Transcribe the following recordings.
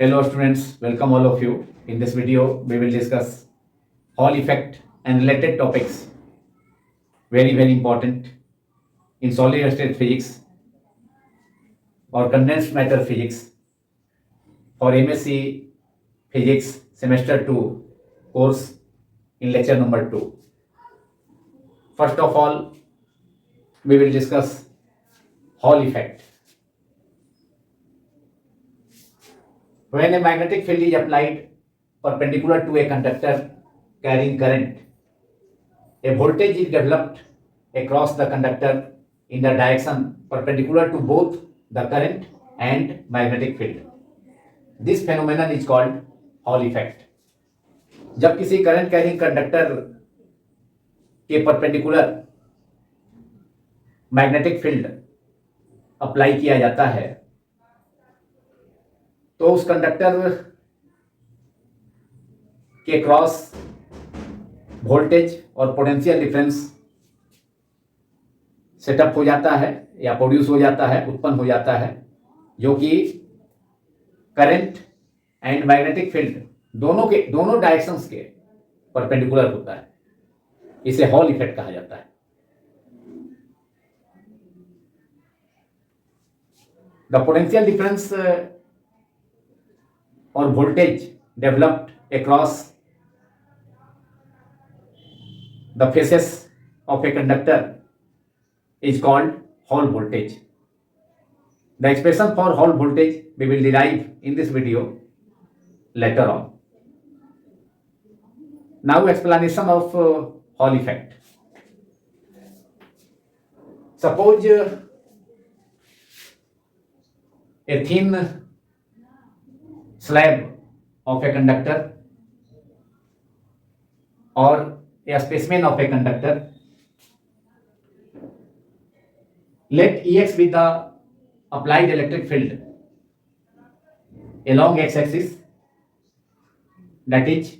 Hello students, welcome all of you. In this video, we will discuss Hall effect and related topics. Very important in solid state physics or condensed matter physics for MSc Physics semester 2 course in lecture number 2. First of all, we will discuss Hall effect. When a magnetic field is applied perpendicular to a conductor carrying current, a voltage is developed across the conductor in the direction perpendicular to both the current and magnetic field. This phenomenon is called Hall effect. जब किसी current carrying conductor के perpendicular magnetic field apply किया जाता है तो उस conductor के cross voltage और पोटेंशियल डिफरेंस सेटअप हो जाता है या प्रोड्यूस हो जाता है, उत्पन्न हो जाता है, जो कि करंट एंड मैग्नेटिक फील्ड दोनों डायरेक्शंस के परपेंडिकुलर होता है. इसे हॉल इफेक्ट कहा जाता है. द पोटेंशियल डिफरेंस और voltage developed across the faces of a conductor is called Hall voltage. The expression for Hall voltage we will derive in this video later on. Now explanation of Hall effect. Suppose a thin slab of a conductor or a specimen of a conductor. Let Ex be the applied electric field along x-axis, that is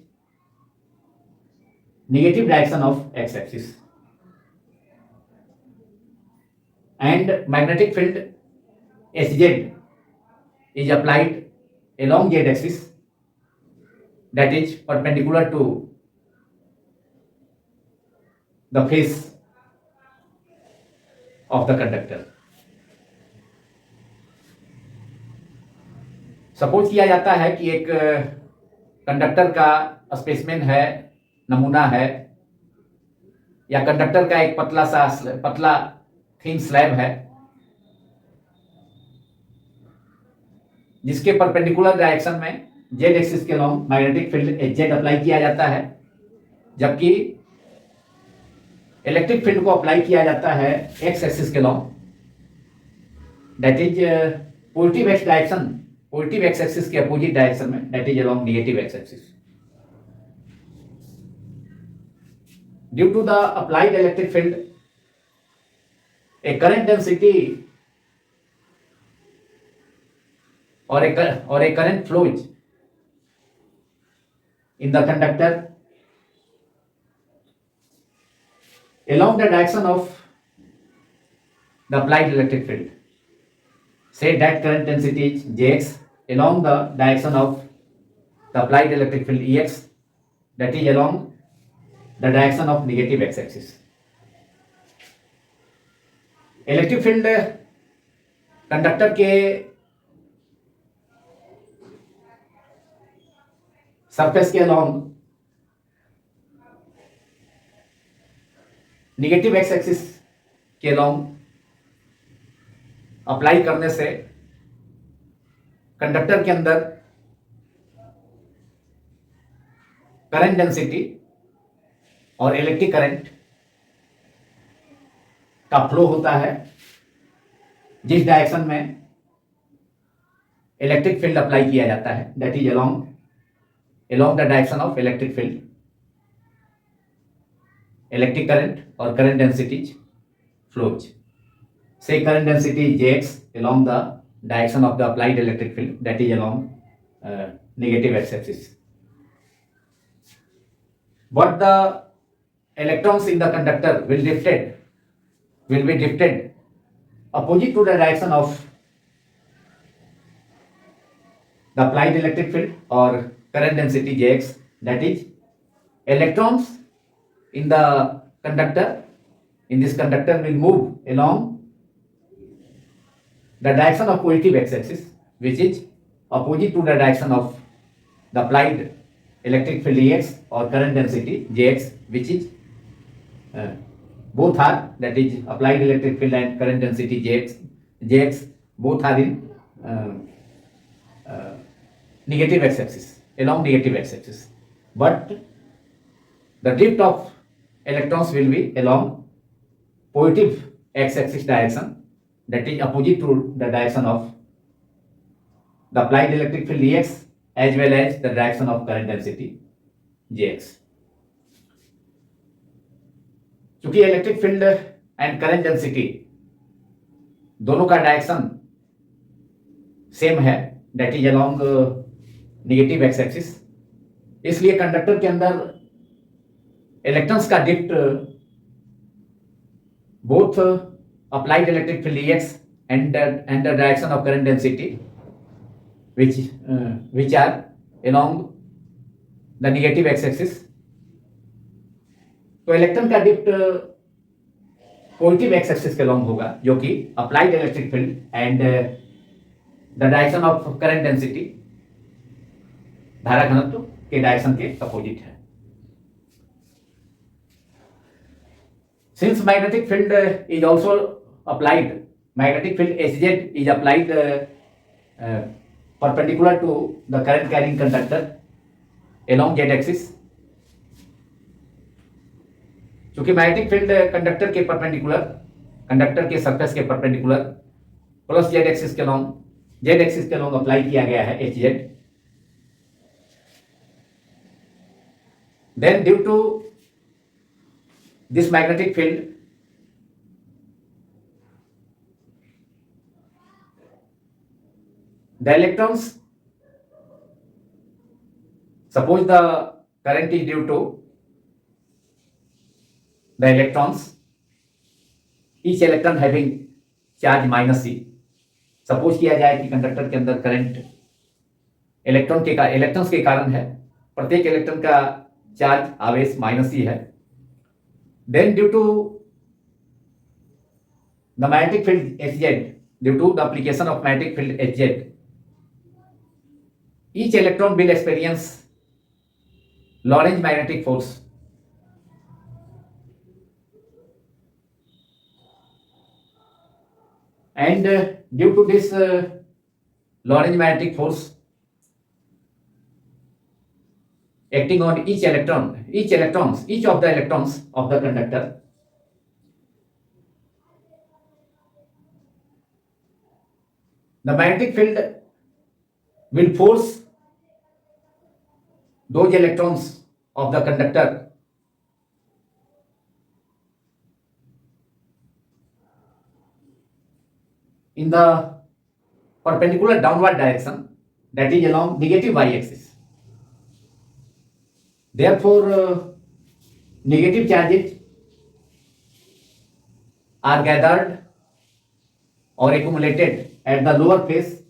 negative direction of x-axis, and magnetic field Hz is applied along z-axis, that is perpendicular to the face of the conductor. Suppose किया जाता है कि एक conductor का specimen है, नमूना है, या कंडक्टर का एक पतला थिन स्लैब है जिसके परपेंडिकुलर डायरेक्शन में जेड एक्सिस के long magnetic field Hz apply किया जाता है, जबकि इलेक्ट्रिक फील्ड को अप्लाई किया जाता है एक्स एक्सिस के long, that is positive x direction, positive x axis के अपोजिट डायरेक्शन में, that is along negative x axis. Due to the applied electric field a current density और a current flows in the conductor along the direction of the applied electric field. Say that current density is Jx along the direction of the applied electric field Ex, that is along the direction of negative x-axis. Electric field conductor के surface के along negative x axis के long apply करने से conductor के अंदर current density और electric current का flow होता है जिस डायरेक्शन में इलेक्ट्रिक फील्ड अप्लाई किया जाता है, that is along the direction of electric field. Electric current or current density flows. Say current density is Jx along the direction of the applied electric field, that is along negative x-axis. But the electrons in the conductor will be drifted opposite to the direction of the applied electric field or current density Jx, that is electrons in the conductor, in this conductor will move along the direction of positive x-axis, which is opposite to the direction of the applied electric field Ex or current density Jx, which is both are, that is applied electric field and current density Jx both are in negative x-axis, along negative x-axis, but the drift of electrons will be along positive x-axis direction, that is opposite to the direction of the applied electric field Ex as well as the direction of current density Jx. चूंकि electric field and current density दोनों का direction same है, that is along negative x axis, इसलिए conductor के अंदर electrons का drift both applied electric field Ex and the direction of current density which are along the negative x axis. तो electron का drift positive x axis के long होगा, जो कि applied electric field and the direction of current density, धारा घनत्व के direction के अपोजिट है. Since magnetic field is also applied, magnetic field Hz is applied perpendicular to the current carrying conductor along z axis. चूंकि magnetic field conductor के perpendicular, conductor के surface के perpendicular plus z axis के long apply किया गया है Hz, then due to this magnetic field the electrons, suppose the current is due to the electrons, each electron having charge minus C. Suppose किया जाए कि conductor के अंदर current electrons के कारण है, प्रत्येक इलेक्ट्रॉन का चार्ज आवेश माइनस C है. Then due to the magnetic field Hz, due to the application of magnetic field Hz, each electron will experience Lorentz magnetic force. And due to this Lorentz magnetic force acting on each of the electrons of the conductor, the magnetic field will force those electrons of the conductor in the perpendicular downward direction, that is along negative y-axis. Therefore, negative charges are gathered or accumulated at the lower face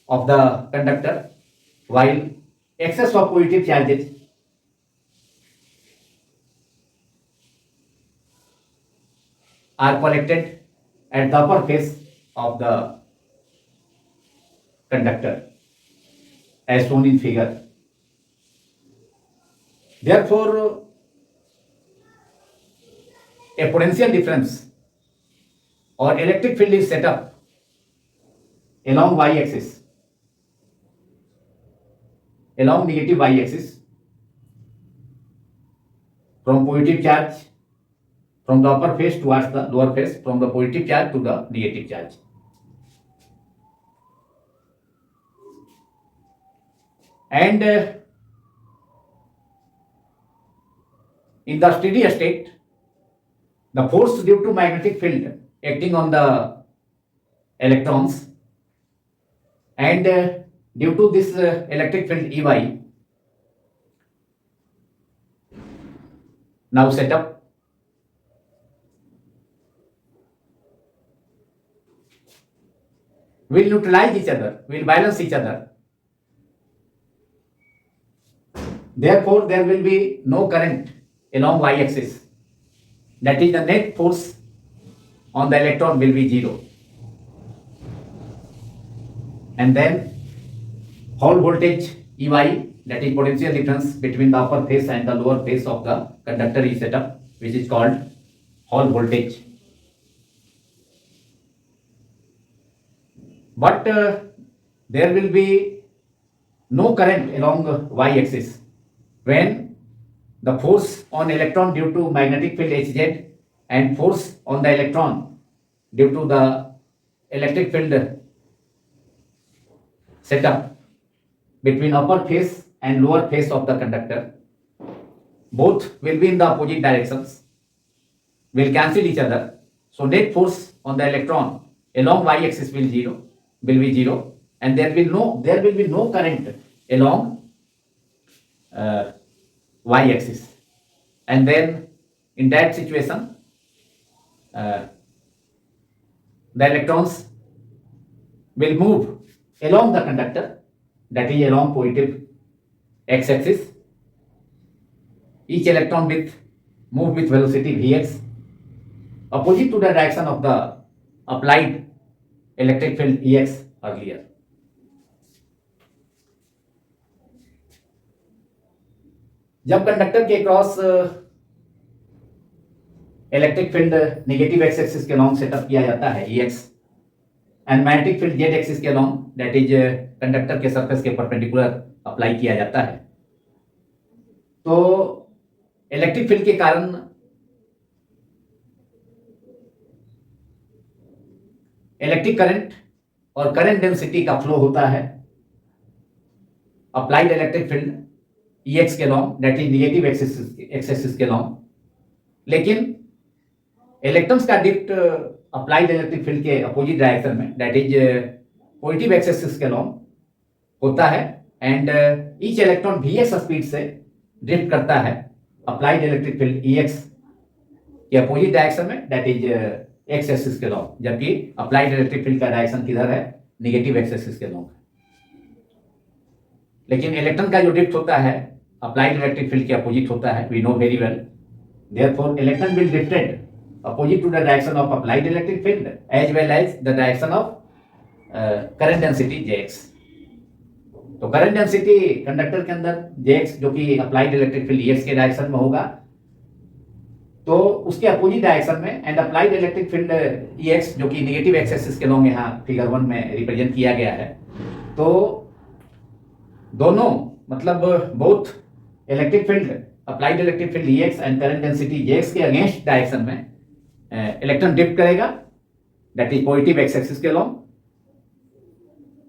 of the conductor, while excess of positive charges are collected at the upper face of the conductor, as shown in figure. Therefore, a potential difference or electric field is set up along y-axis, along negative y-axis, from positive charge, from the upper face towards the lower face, from the positive charge to the negative charge. And in the steady state, the force due to magnetic field acting on the electrons and due to this electric field Ey, now set up, will neutralize each other, will balance each other Therefore, there will be no current along y-axis. That is, the net force on the electron will be 0. And then Hall voltage EY, that is potential difference between the upper face and the lower face of the conductor is set up, which is called Hall voltage. But there will be no current along y-axis when the force on electron due to magnetic field Hz and force on the electron due to the electric field setup between upper face and lower face of the conductor, both will be in the opposite directions, will cancel each other. So net force on the electron along y-axis will be zero, and there will be no current along y-axis. And then in that situation, the electrons will move along the conductor, that is along positive x-axis. Each electron move with velocity Vx opposite to the direction of the applied electric field Ex earlier. जब conductor के cross electric field negative x axis के long setup किया जाता है Ex, and magnetic field Z axis के long, that is conductor के surface के perpendicular apply किया जाता है, तो इलेक्ट्रिक फील्ड के कारण इलेक्ट्रिक करंट और करंट डेंसिटी का फ्लो होता है अप्लाइड इलेक्ट्रिक फील्ड Ex के long, that is negative x axis के लॉन्ग, लेकिन इलेक्ट्रॉन्स का ड्रिफ्ट अप्लाइड इलेक्ट्रिक फील्ड के अपोजिट डायरेक्शन में, that is positive x axis के लॉन्ग होता है, and each electron Vx speed से ड्रिफ्ट करता है अप्लाइड इलेक्ट्रिक फील्ड Ex के अपोजिट डायरेक्शन में, दैट इज एक्स एक्सिस के लॉन्ग, जबकि अप्लाइड इलेक्ट्रिक फील्ड का डायरेक्शन किधर है, नेगेटिव एक्स एक्सिस के लॉन्ग। लेकिन इलेक्ट्रॉन का जो ड्रिफ्ट होता है अप्लाइड इलेक्ट्रिक फील्ड के अपोजिट होता है, we know very well. Therefore electron will drifted opposite to the direction of applied electric field as well as the direction of current density Jx। तो current density conductor के अंदर Jx जो कि applied electric field Ex के direction में होगा, तो उसके अपोजिट डायरेक्शन में, and applied electric field Ex जो कि नेगेटिव एक्स एक्सिस के लॉन्ग यहाँ फिगर 1 में रिप्रेजेंट किया गया है, तो दोनों मतलब both electric field applied electric field Ex and current density Jx के अगेंस्ट डायरेक्शन में इलेक्ट्रॉन ड्रिफ्ट करेगा, that is positive x axis के long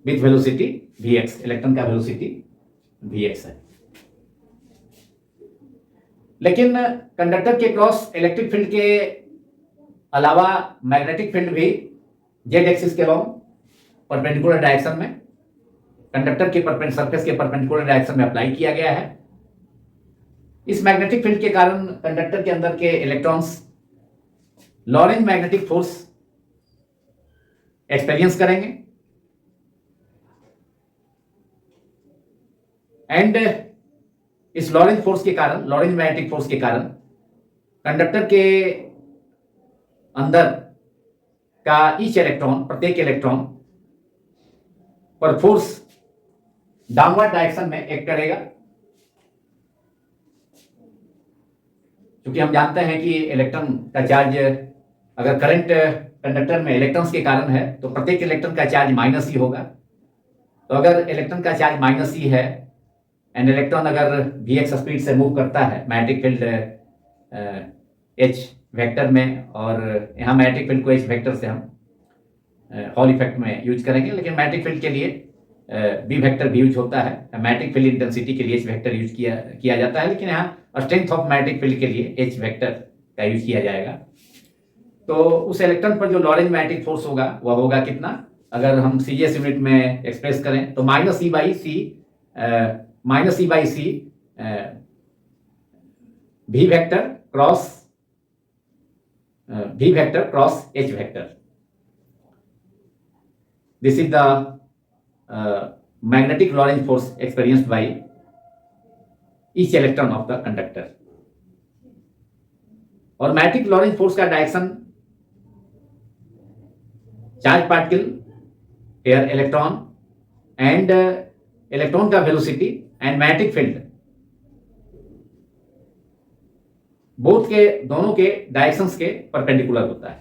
with velocity Vx। Electron का वेलोसिटी Vx है। लेकिन कंडक्टर के क्रॉस इलेक्ट्रिक फील्ड के अलावा मैग्नेटिक फील्ड भी जेड एक्सिस के लॉन्ग परपेंडिकुलर डायरेक्शन में कंडक्टर के सरफेस के परपेंडिकुलर डायरेक्शन में अप्लाई किया गया है। इस मैग्नेटिक फील्ड के कारण कंडक्टर के अंदर के electrons Lorentz magnetic force experience करेंगे, एंड इस लॉरेंज मैग्नेटिक फोर्स के कारण कंडक्टर के अंदर का प्रत्येक इलेक्ट्रॉन पर फोर्स डाउनवर्ड डायरेक्शन में एक्ट करेगा, क्योंकि हम जानते हैं कि इलेक्ट्रॉन का चार्ज अगर करंट कंडक्टर में इलेक्ट्रॉन्स के कारण है तो प्रत्येक इलेक्ट्रॉन का चार्ज माइनस ही होगा। तो अगर इलेक्ट्रॉन का चार्ज माइनस ही है एंड इलेक्ट्रॉन अगर Vx स्पीड से मूव करता है मैग्नेटिक फील्ड H वेक्टर में, और यहाँ मैग्नेटिक फील्ड को H वेक्टर से हम हॉल इफेक्ट में यूज करेंगे, लेकिन मैग्नेटिक फील्ड के लिए B वेक्टर भी यूज होता है, मैग्नेटिक फील्ड इंटेंसिटी के लिए H वेक्टर यूज किया जाता है, लेकिन यहाँ स्ट्रेंथ ऑफ मैग्नेटिक फील्ड के लिए H वेक्टर का यूज किया जाएगा। तो उस इलेक्ट्रॉन पर जो लॉरेंज मैग्नेटिक फोर्स होगा वह होगा कितना, अगर हम सीजीएस यूनिट में एक्सप्रेस करें तो माइनस ई बाई सी भी vector cross H vector. This is the magnetic Lorentz force experienced by each electron of the conductor. और मैग्नेटिक लॉरेंज फोर्स का direction charge particle pair electron and electron का velocity and magnetic field both के दोनों के directions के perpendicular होता है।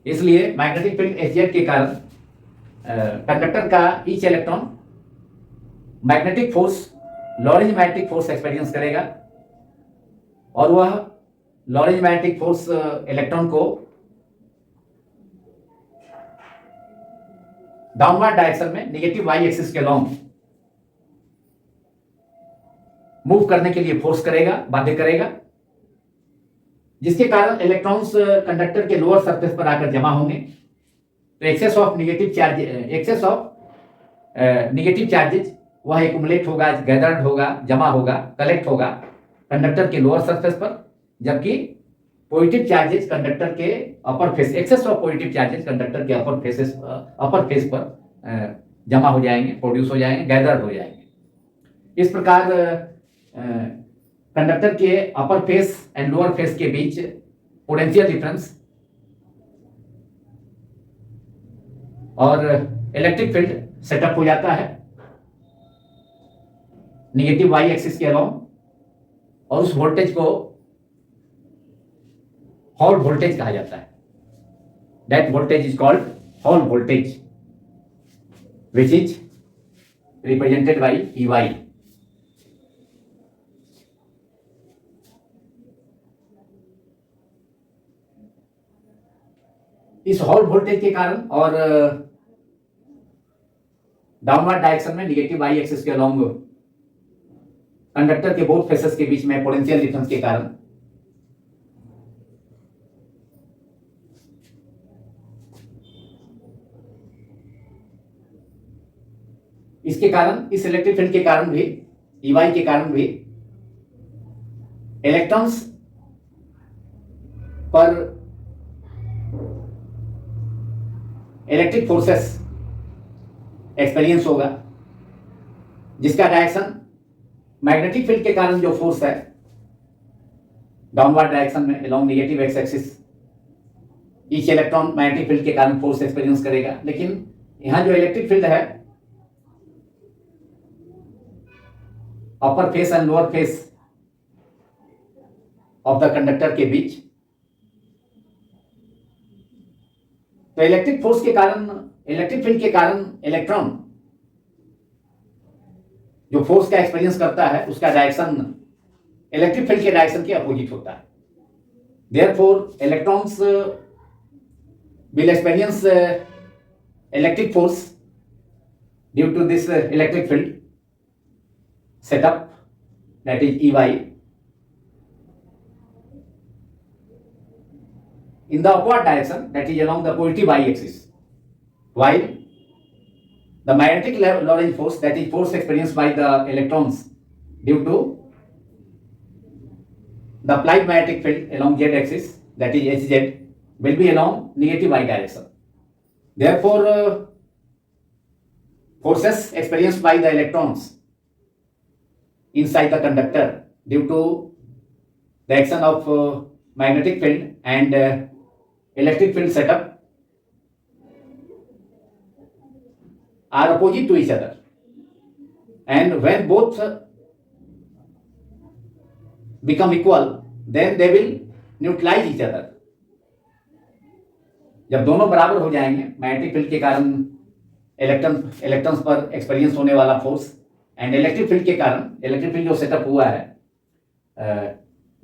इसलिए मैग्नेटिक फील्ड Hz के कारण कंडक्टर का each electron magnetic force Lorentz magnetic force experience करेगा और वह लॉरेंज मैग्नेटिक फोर्स इलेक्ट्रॉन को डाउनवर्ड डायरेक्शन में नेगेटिव वाई एक्सिस के लॉन्ग मूव करने के लिए फोर्स करेगा, बाध्य करेगा, जिसके कारण इलेक्ट्रॉन्स कंडक्टर के लोअर सरफेस पर आकर जमा होंगे। तो एक्सेस ऑफ नेगेटिव चार्जेज वह एक्युमुलेट होगा, गैदर्ड होगा, जमा होगा, कलेक्ट होगा कंडक्टर के लोअर सरफेस पर, जबकि पॉजिटिव चार्जेस कंडक्टर के upper face, excess of positive charges conductor के अपर फेस पर जमा हो जाएंगे, प्रोड्यूस हो जाएंगे, गैदर्ड हो जाएंगे। इस प्रकार कंडक्टर के upper face and lower face के बीच पोटेंशियल डिफरेंस और इलेक्ट्रिक फील्ड सेटअप हो जाता है नेगेटिव वाई एक्सिस के अलोंग, और उस वोल्टेज को हॉल वोल्टेज कहा जाता है। That voltage is called Hall voltage which is represented by E y. इस हॉल वोल्टेज के कारण और डाउनवर्ड डायरेक्शन में नेगेटिव वाई एक्सिस के अलोंग कंडक्टर के बोथ फेसेस के बीच में पोटेंशियल डिफरेंस के कारण इसके कारण, इस इलेक्ट्रिक फील्ड के कारण भी, ईवाई के कारण भी इलेक्ट्रॉन्स पर इलेक्ट्रिक फोर्सेस एक्सपीरियंस होगा, जिसका डायरेक्शन मैग्नेटिक फील्ड के कारण जो फोर्स है डाउनवर्ड डायरेक्शन में along negative x axis, each electron magnetic field के कारण फोर्स एक्सपीरियंस करेगा। लेकिन यहां जो इलेक्ट्रिक फील्ड है अपर face and lower face of the conductor के बीच, तो इलेक्ट्रिक फोर्स के कारण, इलेक्ट्रिक फील्ड के कारण इलेक्ट्रॉन जो फोर्स का एक्सपीरियंस करता है उसका डायरेक्शन इलेक्ट्रिक फील्ड के डायरेक्शन के अपोजिट होता है। Therefore electrons will experience electric force due to this electric field setup, that is EY, in the upward direction, that is along the positive y axis, while the magnetic Lorentz force, that is force experienced by the electrons due to the applied magnetic field along z axis, that is Hz, will be along negative y direction. Therefore forces experienced by the electrons inside the conductor due to the action of magnetic field and electric field setup are opposite to each other, and when both become equal then they will neutralize each other. जब दोनों बराबर हो जाएंगे, magnetic field के कारण electrons पर experience होने वाला फोर्स एंड इलेक्ट्रिक फील्ड के कारण, इलेक्ट्रिक फील्ड जो सेटअप हुआ है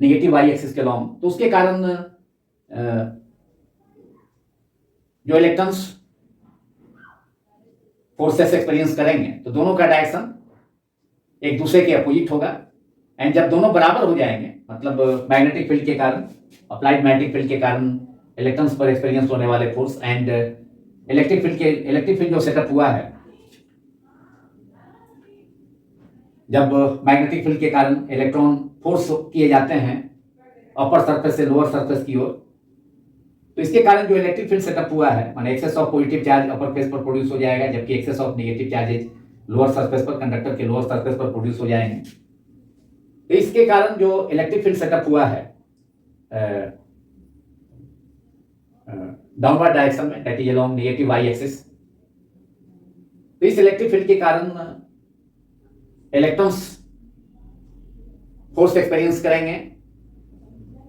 नेगेटिव वाई एक्सिस के लॉन्ग, तो उसके कारण जो इलेक्ट्रॉन्स फोर्सेस एक्सपीरियंस करेंगे तो दोनों का डायरेक्शन एक दूसरे के अपोजिट होगा। एंड जब दोनों बराबर हो जाएंगे, मतलब मैग्नेटिक फील्ड के कारण, अप्लाइड मैग्नेटिक फील्ड के कारण इलेक्ट्रॉन्स पर एक्सपीरियंस होने वाले फोर्स एंड इलेक्ट्रिक फील्ड जो सेटअप हुआ है, जब मैग्नेटिक फील्ड के कारण इलेक्ट्रॉन फोर्स किए जाते हैं अपर सरफेस से लोअर सरफेस की ओर, तो इसके कारण जो इलेक्ट्रिक फील्ड सेटअप हुआ है, माने excess of positive charge upper face पर प्रोड्यूस हो जाएगा, जबकि excess of negative charges lower surface पर, कंडक्टर के लोअर सरफेस पर प्रोड्यूस हो जाएंगे। तो इसके कारण जो इलेक्ट्रिक फील्ड सेटअप हुआ है डाउनवर्ड डायरेक्शन में, that is along negative y axis, तो इस इलेक्ट्रिक फील्ड के कारण इलेक्ट्रॉन्स फोर्स एक्सपीरियंस करेंगे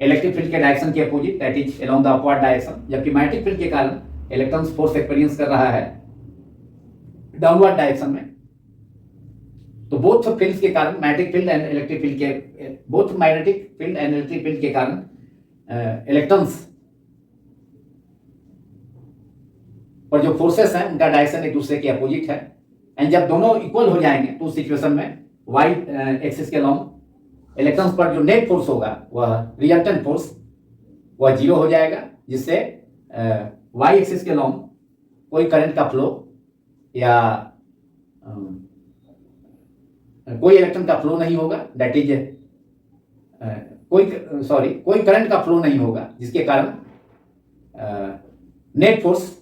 इलेक्ट्रिक फील्ड के डायरेक्शन के opposite, that is along the upward direction, जबकि मैग्नेटिक फील्ड के कारण इलेक्ट्रॉन्स फोर्स एक्सपीरियंस कर रहा है डाउनवर्ड डायरेक्शन में। तो बोथ फील्ड्स के कारण, magnetic field and electric field के, both magnetic field and electric field के कारण इलेक्ट्रॉन्स पर जो फोर्सेस हैं उनका डायरेक्शन एक दूसरे के अपोजिट है, एंड जब दोनों इक्वल हो जाएंगे तो उस सिचुएशन में वाई एक्सिस के अलोंग इलेक्ट्रॉन्स पर जो नेट फोर्स होगा वह रिजल्टेंट फोर्स वह 0 हो जाएगा, जिससे वाई एक्सिस के अलोंग कोई करंट का फ्लो या कोई इलेक्ट्रॉन का फ्लो नहीं होगा, दैट इज कोई करंट का फ्लो नहीं होगा, जिसके कारण नेट फोर्स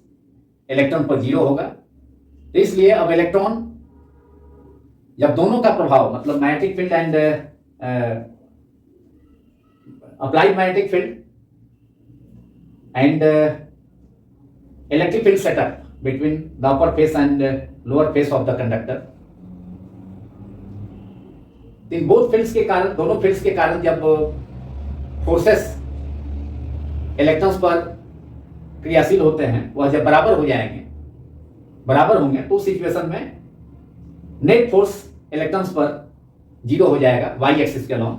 इलेक्ट्रॉन पर 0 होगा। तो इसलिए अब इलेक्ट्रॉन जब दोनों का प्रभाव, मतलब magnetic field and applied magnetic field and electric field setup between the upper face and lower face of the conductor, in both fields के कारण, दोनों फील्ड्स के कारण जब फोर्सेस इलेक्ट्रॉन्स पर क्रियाशील होते हैं वह जब बराबर होंगे तो उस सिचुएशन में नेट फोर्स इलेक्ट्रॉन्स पर 0 हो जाएगा वाई एक्सिस के अलोंग।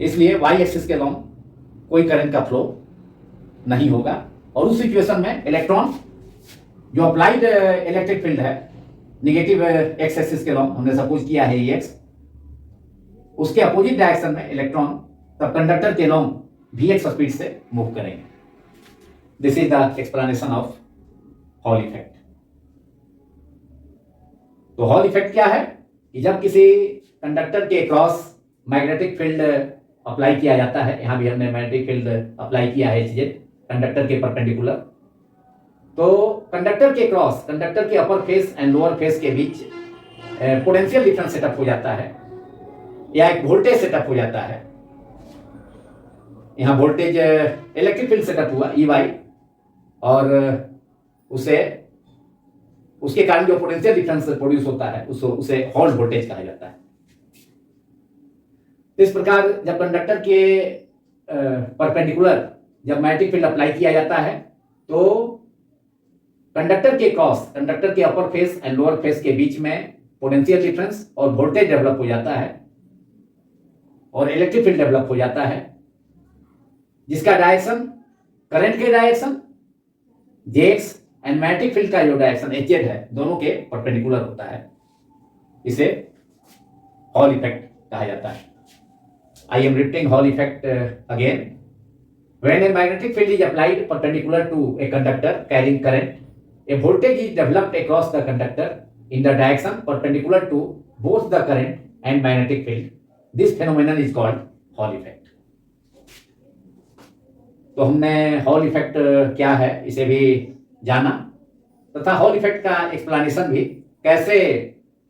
इसलिए वाई एक्सिस के अलोंग कोई करंट का फ्लो नहीं होगा, और उस सिचुएशन में इलेक्ट्रॉन जो अप्लाइड इलेक्ट्रिक फील्ड है नेगेटिव एक्स एक्सिस के अलोंग, हमने सपोज किया है एक्स, उसके अपोजिट डायरेक्शन में इलेक्ट्रॉन तब कंडक्टर के अलोंग वी एक्स स्पीड से मूव करेंगे। This is the explanation of Hall effect. तो हॉल इफेक्ट क्या है कि जब किसी कंडक्टर के क्रॉस मैग्नेटिक फील्ड अप्लाई किया जाता है, यहां भी हमने मैग्नेटिक फील्ड अप्लाई किया है एच कंडक्टर के परपेंडिकुलर, तो कंडक्टर के क्रॉस, कंडक्टर के upper face and lower face के बीच पोटेंशियल डिफरेंस सेटअप हो जाता है या एक वोल्टेज सेटअप हो जाता है। यहां वोल्टेज इलेक्ट्रिक फील्ड सेटअप हुआ ई वाई, और उसके कारण जो पोटेंशियल डिफरेंस प्रोड्यूस होता है उसे हॉल वोल्टेज कहा जाता है। इस प्रकार जब कंडक्टर के परपेंडिकुलर जब मैग्नेटिक फील्ड अप्लाई किया जाता है तो कंडक्टर के क्रॉस, कंडक्टर के upper face and lower face के बीच में पोटेंशियल डिफरेंस और वोल्टेज डेवलप हो जाता है और इलेक्ट्रिक फील्ड डेवलप हो जाता है, जिसका डायरेक्शन करंट के direction JX and magnetic field का जो डायरेक्शन एच है दोनों के परपेंडिकुलर होता है। इसे हॉल इफेक्ट कहा जाता है। I am repeating Hall effect again. When a magnetic field is applied perpendicular to a conductor carrying current, a voltage is developed across the conductor in the direction perpendicular to both the current and magnetic field. This phenomenon is called Hall effect. तो हमने hall effect क्या है इसे भी जाना, तथा hall effect का explanation भी, कैसे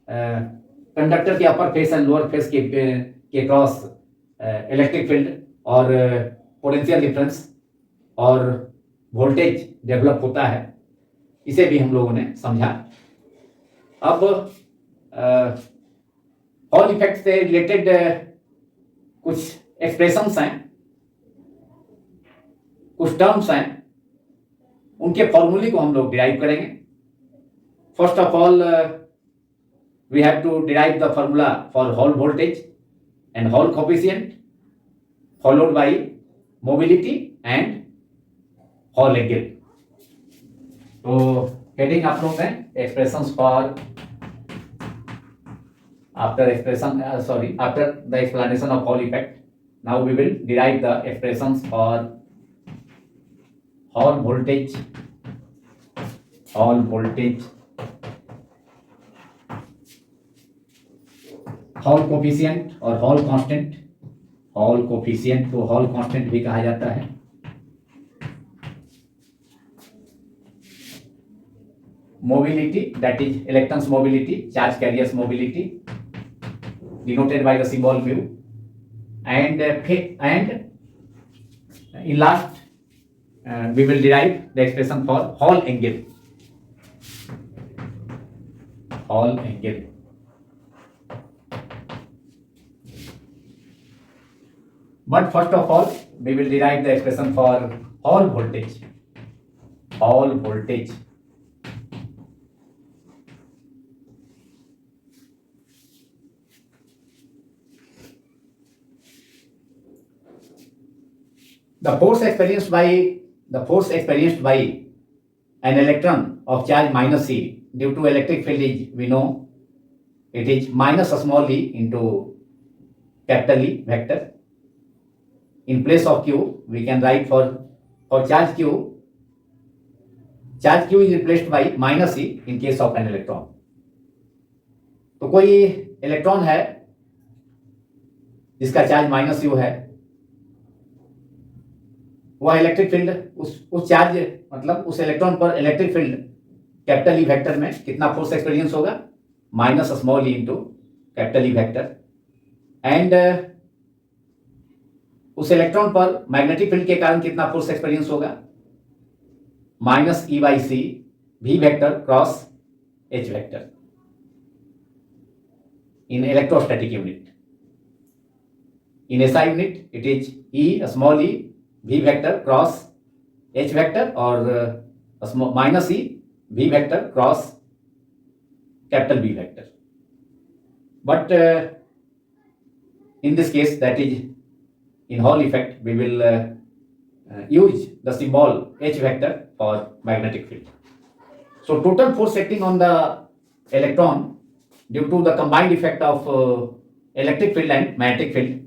कंडक्टर के upper face and lower face के क्रॉस इलेक्ट्रिक फील्ड और पोटेंशियल डिफरेंस और वोल्टेज डेवलप होता है, इसे भी हम लोगों ने समझा। अब हॉल इफेक्ट से रिलेटेड कुछ एक्सप्रेशंस हैं, कुछ टर्म्स हैं, उनके फॉर्मूले को हम लोग डिराइव करेंगे। First of all we have to derive the formula for Hall voltage and Hall coefficient followed by mobility and Hall angle. तो हेडिंग आप लोग हैं expressions for after the explanation of Hall effect, now we will derive the expressions for Hall voltage, Hall coefficient और Hall constant. Hall coefficient को Hall constant भी कहा जाता है। Mobility, that is electrons mobility, charge carriers mobility, denoted by the symbol mu, and in last we will derive the expression for Hall angle. Hall angle. But first of all, we will derive the expression for Hall voltage. Hall voltage. The force experienced by an electron of charge minus C due to electric field is, we know, it is minus small e into capital E vector. In place of Q, we can write for charge Q is replaced by minus E in case of an electron. तो कोई electron है जिसका charge minus you है, वह electric field उस charge मतलब उस electron पर electric field capital E vector में कितना फोर्स एक्सपीरियंस होगा, minus small e into capital E vector. And उस इलेक्ट्रॉन पर मैग्नेटिक फील्ड के कारण कितना फोर्स एक्सपीरियंस होगा, minus e by c v vector cross H vector in electrostatic unit. In SI unit, it is E small e V vector cross H vector or minus E V vector cross capital V vector. But in this case, that is in Hall effect, we will use the symbol H vector for magnetic field. So total force acting on the electron due to the combined effect of electric field and magnetic field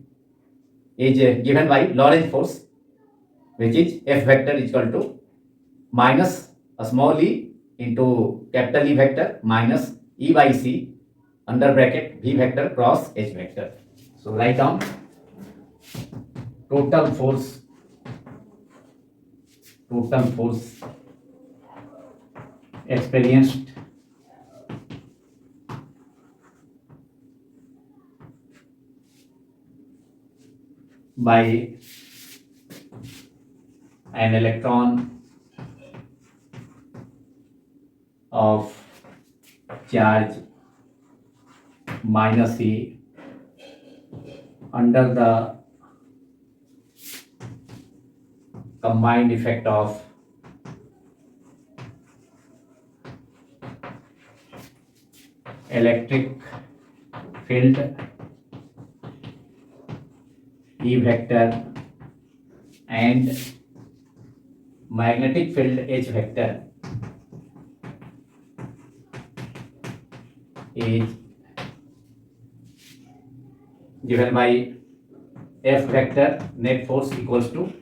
is given by Lorentz force, which is F vector is equal to minus a small e into capital E vector minus E by C under bracket V vector cross H vector. So write down total force experienced by an electron of charge minus E under the combined effect of electric field E vector and magnetic field H vector is given by F vector net force equals to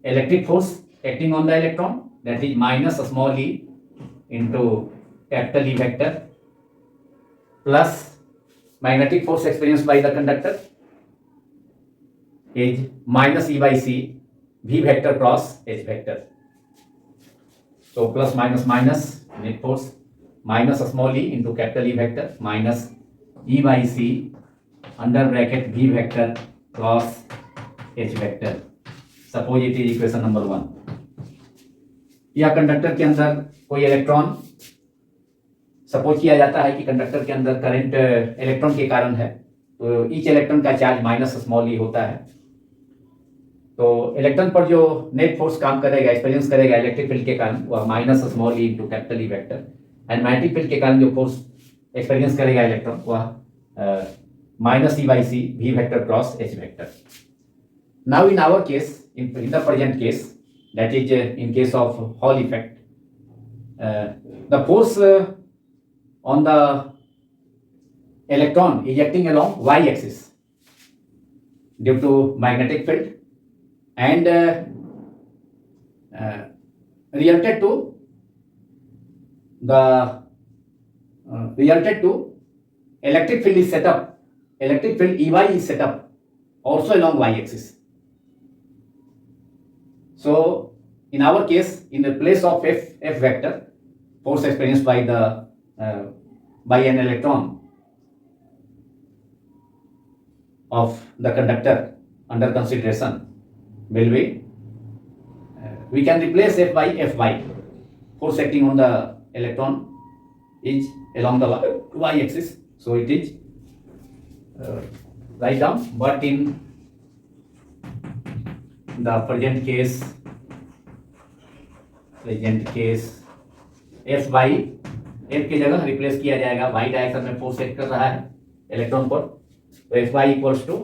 electric force acting on the electron, that is minus a small e into capital E vector plus magnetic force experienced by the conductor is minus E by C V vector cross H vector. So plus minus minus net force minus a small e into capital E vector minus E by C under bracket V vector cross H vector. Suppose it is equation number 1. या conductor के अंदर कोई electron, suppose किया जाता है कि conductor के अंदर करंट इलेक्ट्रॉन के कारण है, तो ईच इलेक्ट्रॉन का चार्ज माइनस स्मॉल ई होता है. तो इलेक्ट्रॉन पर जो नेट फोर्स काम करेगा, एक्सपीरियंस करेगा इलेक्ट्रिक फील्ड के कारण, वह minus small e into capital E vector, and magnetic field के कारण जो फोर्स एक्सपीरियंस करेगा इलेक्ट्रॉन, वह minus e by c v vector cross H vector. Now in our case, in the present case, that is in case of Hall effect, the force on the electron is acting along y axis due to magnetic field and related to electric field is set up, electric field EY is set up also along y axis. So in our case, in the place of F vector, force experienced by an electron of the conductor under consideration will be we can replace F by Fy. Force acting on the electron is along the y axis, so it is write down. But in the present case F by F की जगह replace किया जाएगा, y direction में force act कर रहा है electron पर, तो F y equals to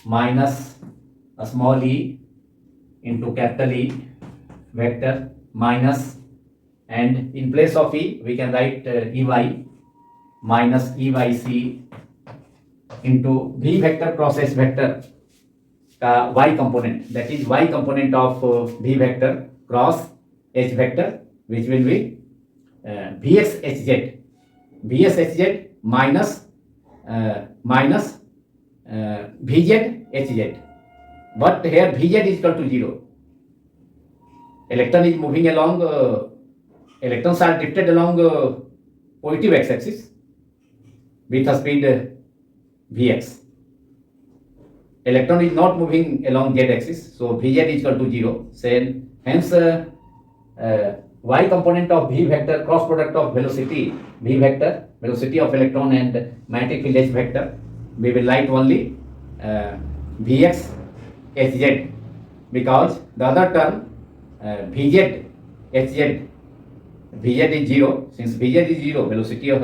minus small e into capital E vector minus, and in place of E we can write E y minus E y c into v vector cross H vector का y component, that is y component of v vector cross h vector which will be vx hz minus vz hz, but here vz is equal to 0. Electron is moving along, electrons are drifted along positive x-axis with a speed vx. Electron is not moving along z-axis, so vz is equal to 0. Hence, y component of v vector cross product of velocity v vector, velocity of electron and magnetic field h vector, we will write only vx hz, because the other term vz hz, vz is 0. Since vz is 0, velocity of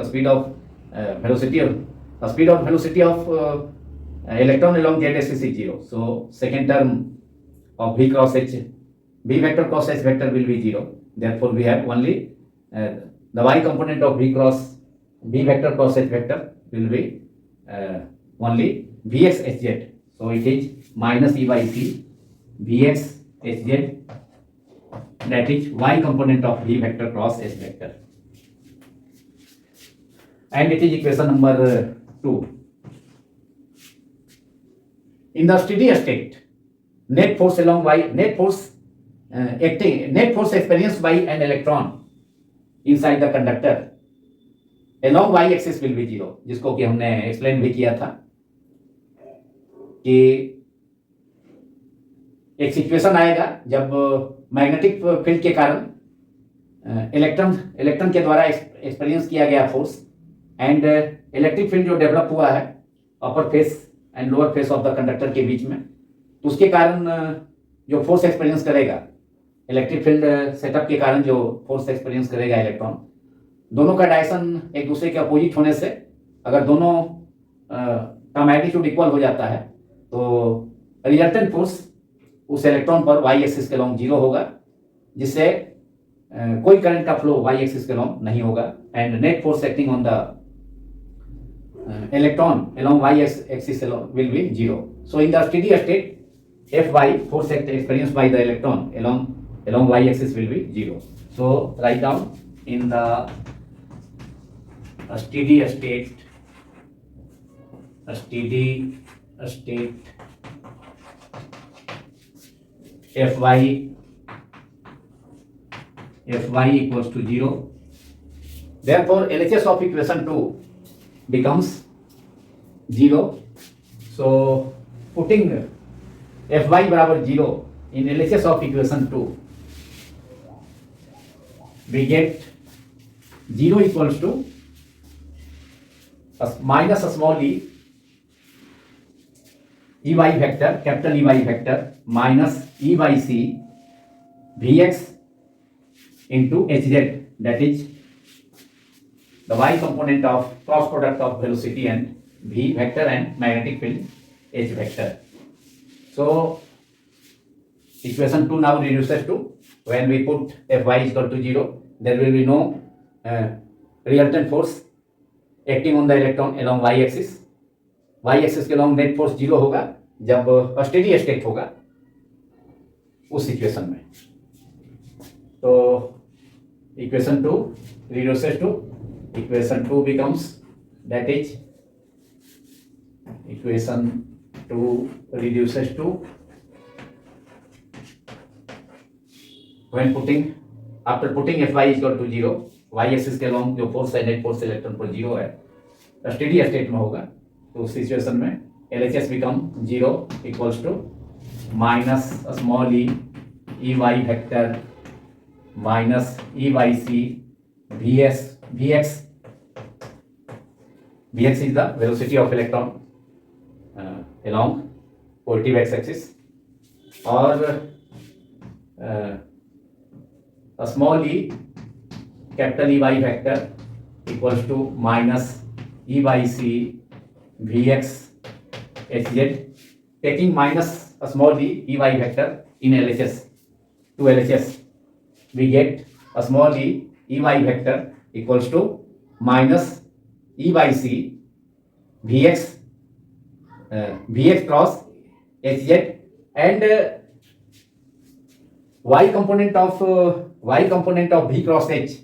velocity of electron along z-axis is 0. So second term of v cross h, v vector cross h vector will be 0. Therefore, we have only the y component of v vector cross h vector will be only vx hz. So it is minus e by c vx hz, that is y component of v vector cross h vector, and it is equation number 2. In the steady state, net force along y, net force experienced by an electron inside the conductor along y axis will be 0, जिसको कि हमने explain भी किया था कि एक situation आएगा जब मैग्नेटिक फील्ड के कारण इलेक्ट्रॉन के द्वारा एक्सपीरियंस किया गया फोर्स एंड इलेक्ट्रिक फील्ड जो डेवलप हुआ है अपर face and lower face of the conductor के बीच में, तो उसके कारण जो फोर्स एक्सपीरियंस करेगा, इलेक्ट्रिक फील्ड सेटअप के कारण जो फोर्स एक्सपीरियंस करेगा इलेक्ट्रॉन, दोनों का डायरेक्शन एक दूसरे के अपोजिट होने से अगर दोनों का मैग्नीट्यूड इक्वल हो जाता है तो रिजल्टेंट फोर्स उस इलेक्ट्रॉन पर वाई एक्सिस के लॉन्ग 0 होगा, जिससे कोई करंट का फ्लो वाई एक्सिस के लॉन्ग नहीं होगा, and net force acting on the electron along y-axis will be 0. So in the steady state, Fy, force experienced by the electron along y-axis will be 0. So write down in the steady state, Fy equals to 0. Therefore, LHS of equation 2 becomes 0. So putting Fy बराबर 0 in LHS of equation 2, we get 0 equals to minus small e Ey vector, capital Ey vector minus E by c Vx into Hz, that is the y component of cross product of velocity and v vector and magnetic field h vector. So equation 2 now reduces to, when we put Fy is equal to 0, there will be no resultant force acting on the electron along y axis. Y axis के along net force 0 होगा जब steady state होगा उस situation में. तो equation 2 reduces to, equation 2 becomes, that is equation 2 reduces to, when putting, after putting Fy is equal to 0, y axis के along जो force है, नेट फोर्स इलेक्ट्रॉन पर 0 है, स्टेडी स्टेट में होगा, तो उस सिचुएशन में LHS become 0 equals to minus a small e Ey vector minus Eyc Vx is the velocity of electron along positive x-axis, or a small e capital Ey vector equals to minus Eyc Vx Hz, taking minus a small e Ey vector in LHS to LHS, we get a small e Ey vector equals to minus Eyc Vx Vx cross Hz, and y component of V cross H,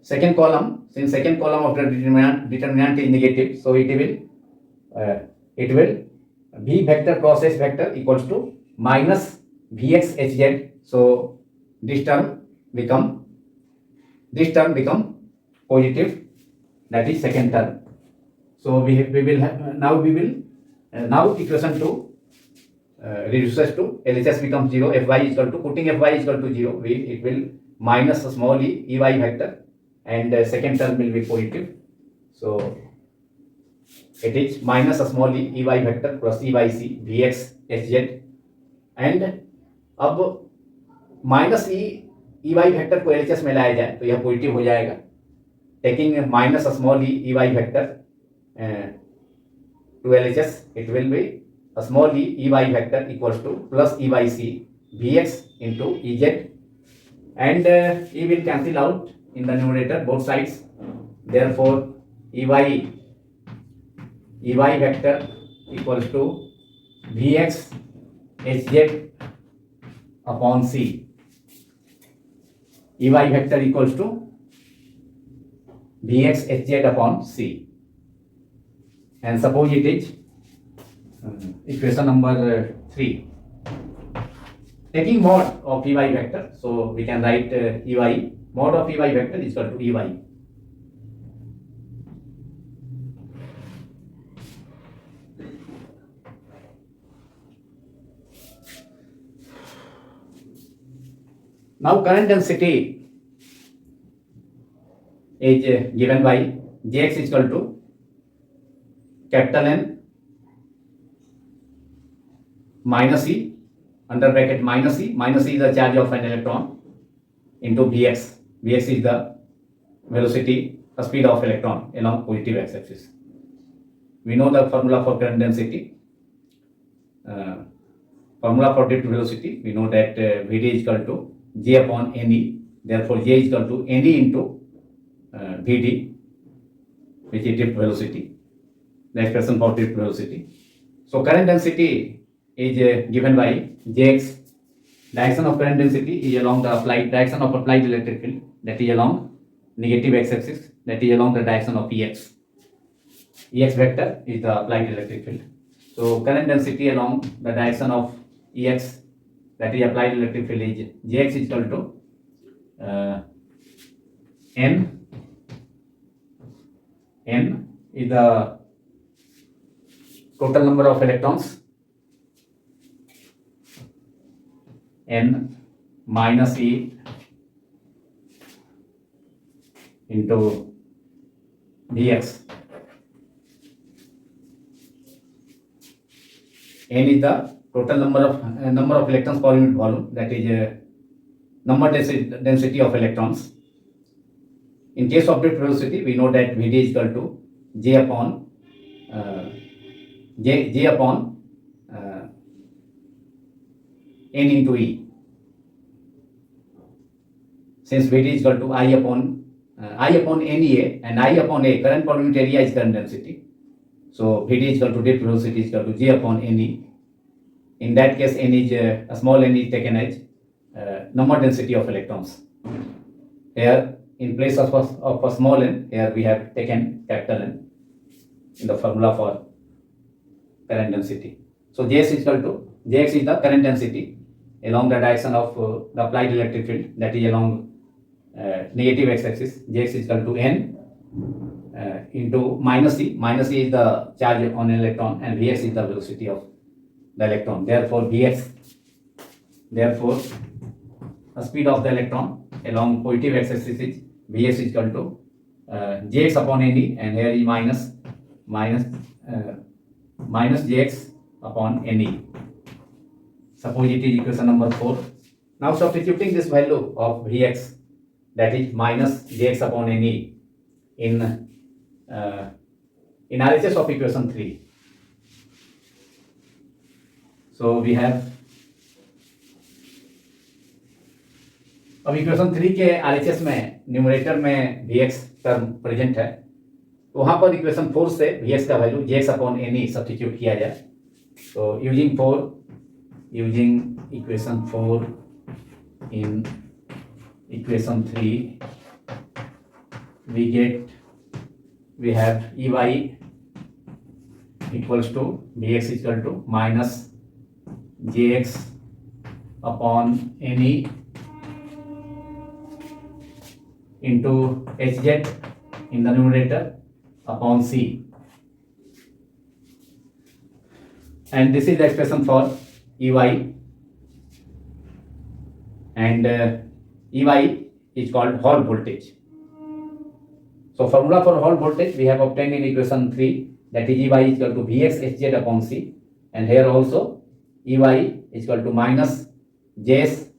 second column, since second column of the determinant is negative, so it will V vector cross H vector equals to minus Vx Hz. So this term become positive, that is second term. So we will have, now equation 2 reduces to LHS becomes 0, Fy is equal to, putting Fy is equal to 0, it will minus a small e Ey vector, and second term will be positive. So it is minus a small e Ey vector plus Eyc Vx Hz, and अब minus ई y vector को LHS में लाया जाए तो यह positive हो जाएगा, taking minus small e y vector to LHS, it will be small e y vector equals to plus e y c v x into e z, and e will cancel out in the numerator both sides, therefore E y vector equals to v x H z upon C. Ey vector equals to Vx Hz upon C. And suppose it is equation number 3. Taking mod of Ey vector, so we can write Ey, mod of Ey vector is equal to Ey. Now current density is given by Jx is equal to capital N minus E, under bracket minus E is the charge of an electron, into Vx. Vx is the velocity, the speed of electron along positive x-axis. We know the formula for current density. Formula for drift velocity, we know that Vd is equal to J upon Ne, therefore J is equal to Ne into Vd, which is drift velocity, the expression for drift velocity. So current density is given by Jx. Direction of current density is along the direction of applied electric field, that is along negative x-axis, that is along the direction of Ex. Ex vector is the applied electric field. So current density along the direction of Ex, that is applied electric field, is Jx is equal to N is the total number of electrons, N minus E into Vx. N is the total number of electrons per unit volume, that is number density of electrons. In case of drift velocity, we know that Vd is equal to J upon N into E. Since Vd is equal to I upon NEA, and I upon A, current per unit area is current density. So Vd is equal to drift velocity is equal to J upon Ne. In that case, N is a small n is taken as number density of electrons. Here, in place of a small n, here we have taken capital N in the formula for current density. So Jx is the current density along the direction of the applied electric field, that is along negative x-axis. Jx is equal to N into minus C. Minus C is the charge on an electron and Vx is the velocity of the electron. Therefore, the speed of the electron along positive x-axis is Vx is equal to Jx upon Ne, and here is minus Jx upon Ne. Suppose it is equation number 4. Now substituting this value of Vx, that is minus Jx upon Ne, in RHS of equation 3. So we have, अब equation 3 के RHS में numerator में Vx term present है, तो वहां पर equation 4 से Vx का value Jx upon Ne substitute किया जाए. तो using equation 4 in equation 3, we have Ey equals to Vx equal to minus Jx upon Ne into Hz in the numerator upon C, and this is the expression for Ey, and Ey is called Hall voltage. So formula for Hall voltage we have obtained in equation 3, that is Ey is equal to Vx Hz upon C, and here also Ey is equal to minus Jx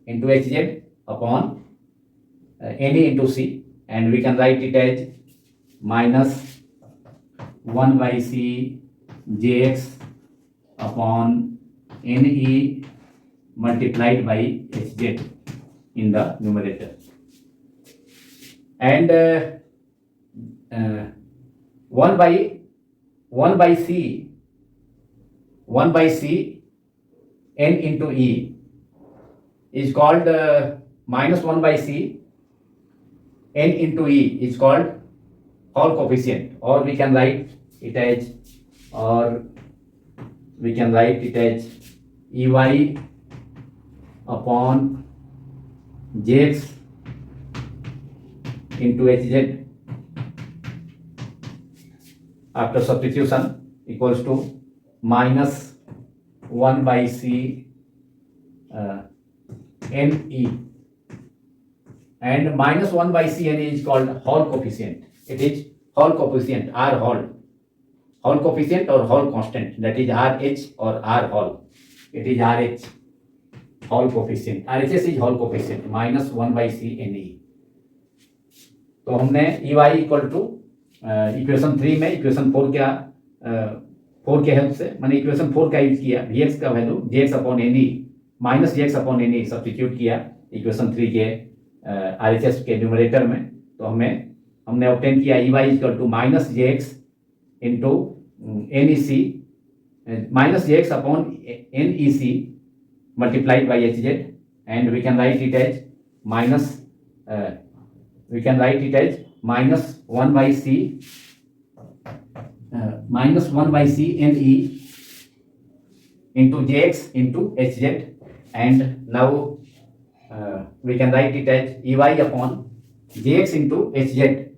into Hz upon Ne into C, and we can write it as minus 1 by C Jx upon Ne multiplied by Hz in the numerator, and 1 by C N into E is called minus 1 by C N into E is called Hall coefficient, or we can write it as Ey upon Jx into Hz after substitution equals to minus 1 by C Ne, and minus 1 by C Ne is called Hall coefficient. It is Hall coefficient, R Hall coefficient or Hall constant, that is RH or R Hall. It is RH Hall coefficient. RHS is Hall coefficient minus 1 by C Ne. तो हमने Ey equal two equation 3 में equation 4 के help से मैंने equation 4 का use किया, Vx का value Jx upon Ne minus Jx upon Ne substitute किया इक्वेशन 3 के RHS के न्यूमरेटर में. तो हमने ऑब्टेन किया Ey equal to minus Jx into NEC minus Jx upon NEC multiplied by Hz, and we can write it as minus 1 by C Ne into Jx into Hz, and now we can write it as Ey upon Jx into Hz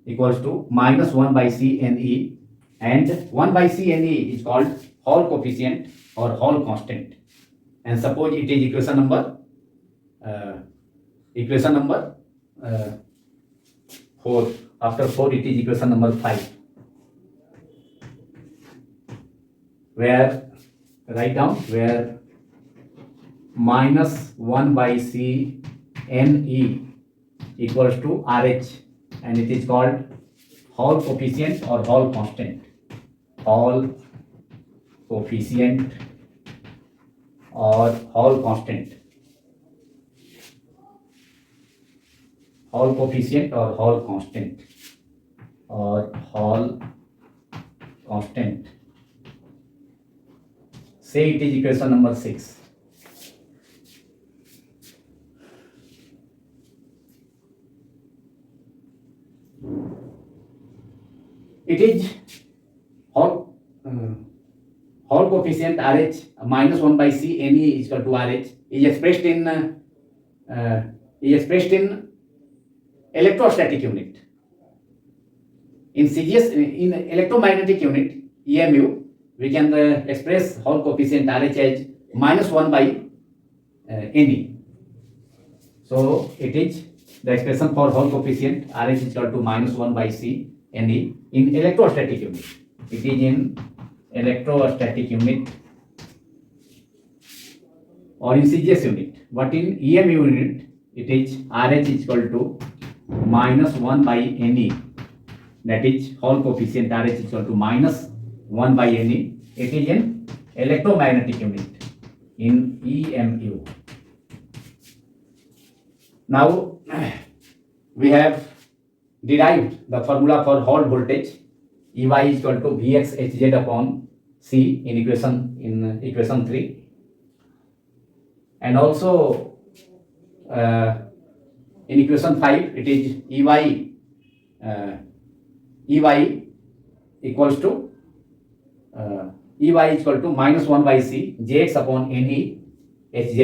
equals to minus 1 by C Ne, and 1 by C Ne is called Hall coefficient or Hall constant, and suppose it is equation number 4. After 4 it is equation number 5, where minus 1 by C Ne equals to RH, and it is called Hall coefficient or Hall constant. Hall coefficient or Hall constant. Hall coefficient or Hall constant or Hall constant. Say it is equation number 6. It is Hall coefficient RH minus 1 by C Ne is equal to RH is expressed in electrostatic unit. in CGS, in electromagnetic unit, EMU, we can express Hall coefficient RH as -1 by NE. So it is the expression for Hall coefficient RH is equal to -1 by C NE in electrostatic unit. It is in electrostatic unit or in CGS unit. But in EMU unit, it is RH is equal to -1 by NE. That is Hall coefficient RH is equal to -1 by NE. It is in electromagnetic unit in EMU. Now we have derived the formula for Hall voltage. EY is equal to Vx Hz upon C in equation 3, and also in equation 5 it is EY equals to EY is equal to -1 by C Jx upon Ne Hz.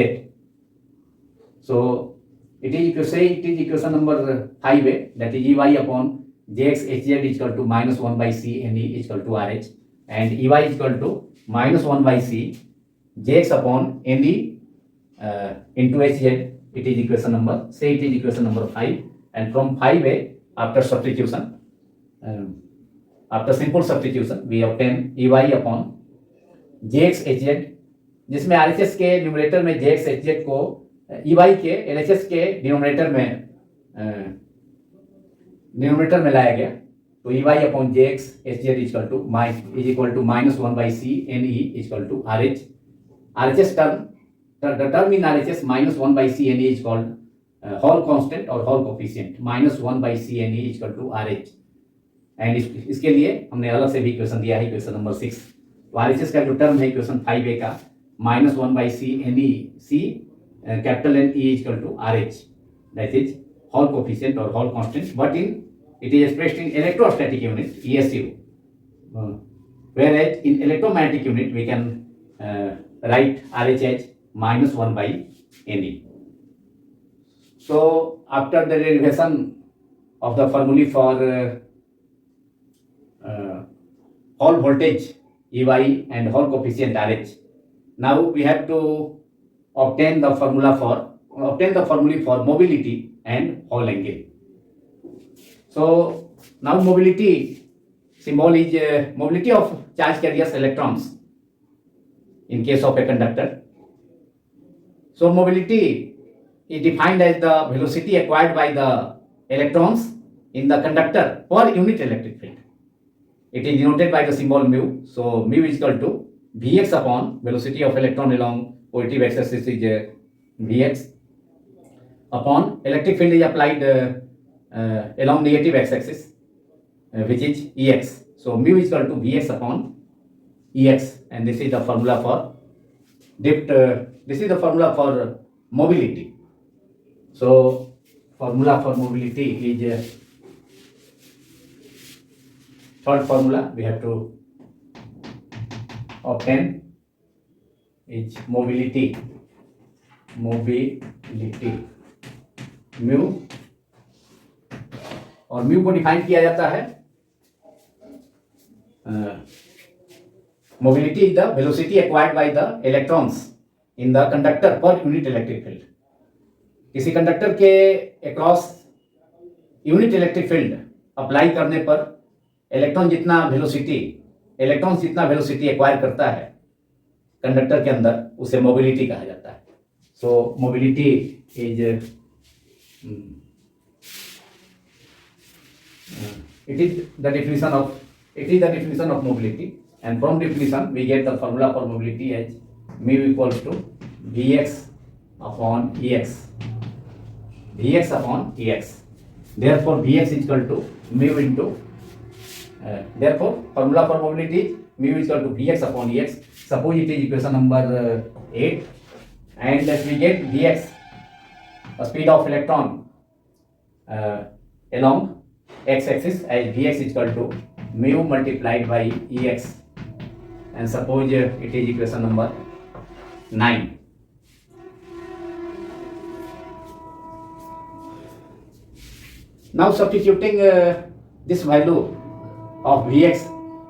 So it is, if you say it is equation number 5a, that is EY upon Jx Hz is equal to -1 by C Ne is equal to RH, and EY is equal to -1 by C Jx upon Ne into Hz. It is equation number, say it is equation number 5, and from 5a, after substitution, after simple substitution, we obtain EY upon Jx Hz, जिसमें RHS के numerator में Jx Hz को EY के LHS के denominator में लाया गया, तो EY upon Jx Hz is equal to -1 by C Ne is equal to RH. RHS term, the term in RHS -1 by C Ne is called Hall constant और Hall coefficient. -1 by C Ne is equal to RH. And इसके लिए हमने अलग से भी equation दिया है, equation number 6. तो RHS का जो टर्म है इक्वेशन 5a का -1 by C Ne C capital N E is equal to RH, that is Hall coefficient or Hall constant, but it is expressed in electrostatic unit ESU, whereas in electromagnetic unit we can write RH as -1 by Ne. So after the derivation of the formulae for Hall voltage EY and Hall coefficient RH, now we have to obtain the formulae for mobility and Hall angle. So now mobility symbol is mobility of charge carriers electrons in case of a conductor. So mobility is defined as the velocity acquired by the electrons in the conductor per unit electric field. It is denoted by the symbol mu. So mu is equal to Vx upon velocity of electron along positive x-axis is Vx upon electric field is applied along negative x-axis, which is Ex. So mu is equal to Vx upon Ex, and this is the formula for this is the formula for mobility. So formula for mobility is third formula we have to obtain is mobility mu, और mu को define किया जाता है mobility is the velocity acquired by the electrons in the conductor per unit electric field. किसी conductor के across unit electric field apply करने पर electrons जितना वेलोसिटी एक्वायर करता है कंडक्टर के अंदर, उसे मोबिलिटी कहा जाता है. So mobility is it is the definition of mobility, and from definition we get the formula for mobility as mu equals to Vx upon Ex. Therefore Vx is equal to mu into therefore formula for mobility mu is equal to Vx upon Ex. Suppose it is equation number 8, and we get Vx, the speed of electron along x-axis, as Vx is equal to mu multiplied by Ex, and suppose it is equation number 9. Now substituting this value of Vx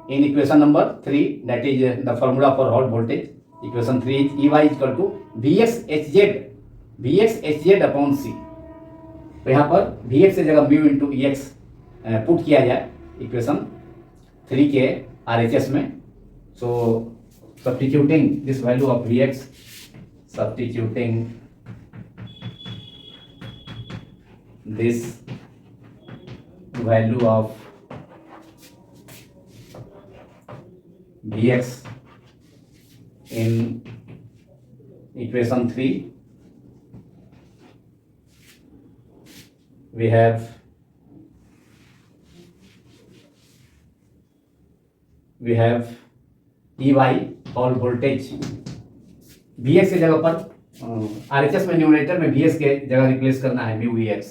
in equation number 3, that is the formula for Hall voltage. Equation 3 is Ey is equal to Vx Hz upon C. तो यहाँ पर Vx की जगह mu into Ex put किया जाए equation 3 के RHS में. So substituting this value of Vx, substituting this value of Vx in equation 3, we have Ey और वोल्टेज Vx के जगह पर RHS में न्यूमरेटर में Vx के जगह रिप्लेस करना है म्यू Vx,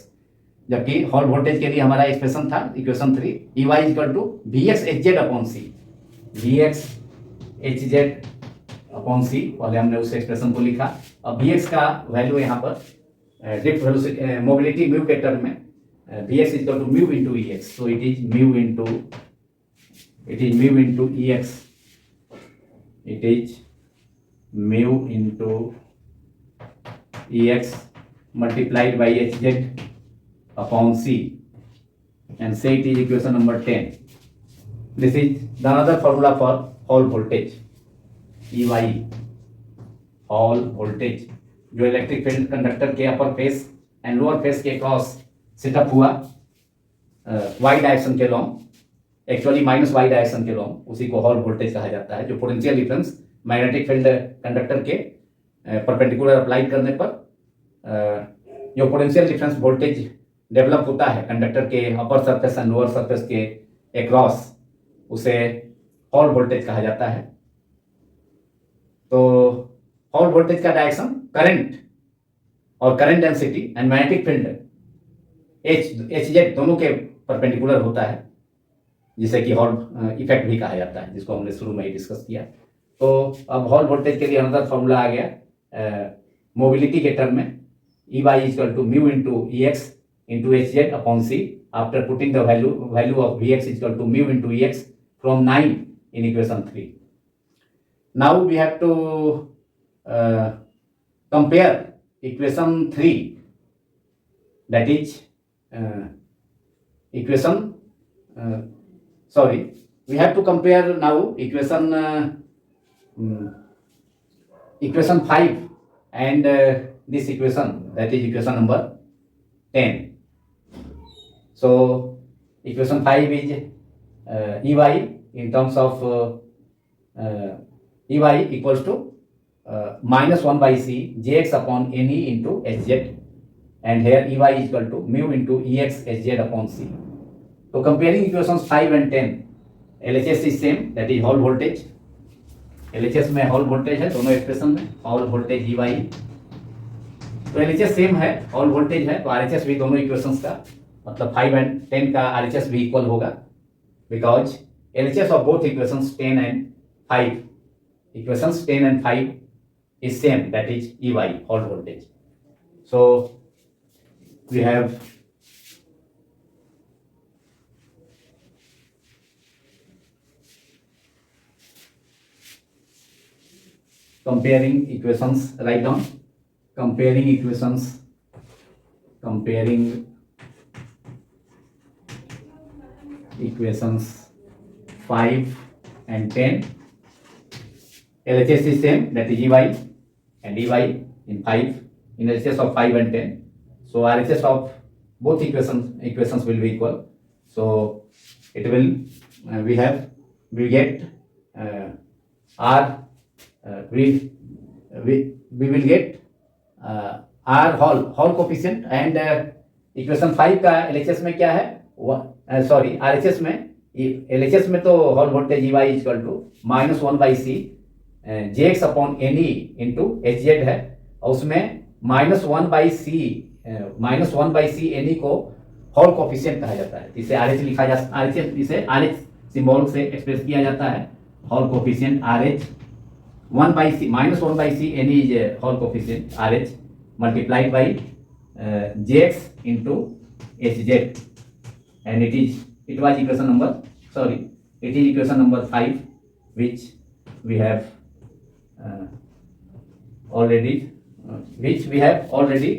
जबकि हॉल वोल्टेज के लिए हमारा एक्सप्रेशन था equation 3 Ey equal to Vx Hz upon C. Vx Hz upon C, पहले हमने उस एक्सप्रेशन को लिखा. अब Vx का वैल्यू यहाँ पर ड्रिफ्ट वेलोसिटी मोबिलिटी म्यू के टर्म में Vx equal to mu into Ex. So it is mu into Ex. It is mu into Ex multiplied by Hz upon C, and say it is equation number 10. This is the another formula for Hall voltage. Ey Hall voltage जो electric field conductor के upper face and lower face के across setup हुआ y direction के along, actually minus y direction के along, उसी को Hall voltage कहा जाता है. जो potential difference magnetic field conductor के परपेंडिकुलर अप्लाई करने पर जो पोटेंशियल डिफरेंस वोल्टेज डेवलप होता है कंडक्टर के upper surface and lower surface के अक्रॉस, उसे हॉल वोल्टेज कहा जाता है. तो हॉल वोल्टेज का डायरेक्शन करंट और current density and magnetic field Hz दोनों के परपेंडिकुलर होता है, जिसे कि हॉल इफेक्ट भी कहा जाता है, जिसको हमने शुरू में ही डिस्कस किया. तो अब हॉल वोल्टेज के लिए अनदर फॉर्मूला आ गया मोबिलिटी के टर्म में Ey equal to mu into Ex into Hz upon C after putting the value of Vx equal to mu into Ex from 9 in equation 3. Now we have to compare equation 3, that is we have to compare now equation 5 and this equation, that is equation number 10. So equation 5 is Ey in terms of Ey equals to minus 1 by C Jx upon Ne into Hz, and here Ey is equal to mu into Ex Hz upon C. So comparing equations 5 and 10, LHS is same, that is hall voltage. LHS में hall voltage है दोनों expression में, hall voltage Ey. तो LHS same है, hall voltage है, तो RHS भी दोनों इक्वेशंस का मतलब 5 and 10 का RHS भी इक्वल होगा, because LHS of both equations 10 and 5, equations 10 and 5 is same, that is Ey, hall voltage. So we have comparing equations, write down comparing equations 5 and 10. LHS is same, that is Ey and Ey in 5 in LHS of 5 and 10. So RHS of both equations will be equal. So it will we get R we will get R hall coefficient, and equation 5 का LHS में क्या है, sorry RHS में, LHS में तो Hall voltage Ey equal to minus 1 by C Jx upon Ne into Hz है, और उसमें माइनस 1 बाई सी Ne को हॉल कोफिशिएंट कहा जाता है. इसे RH लिखा जा RHS इसे RH सिंबल से एक्सप्रेस किया जाता है, hall coefficient RH 1 by C minus 1 by C Ne is a hall coefficient RH multiplied by Jx into Hz, and it was equation number sorry, it is equation number 5, which we have uh, already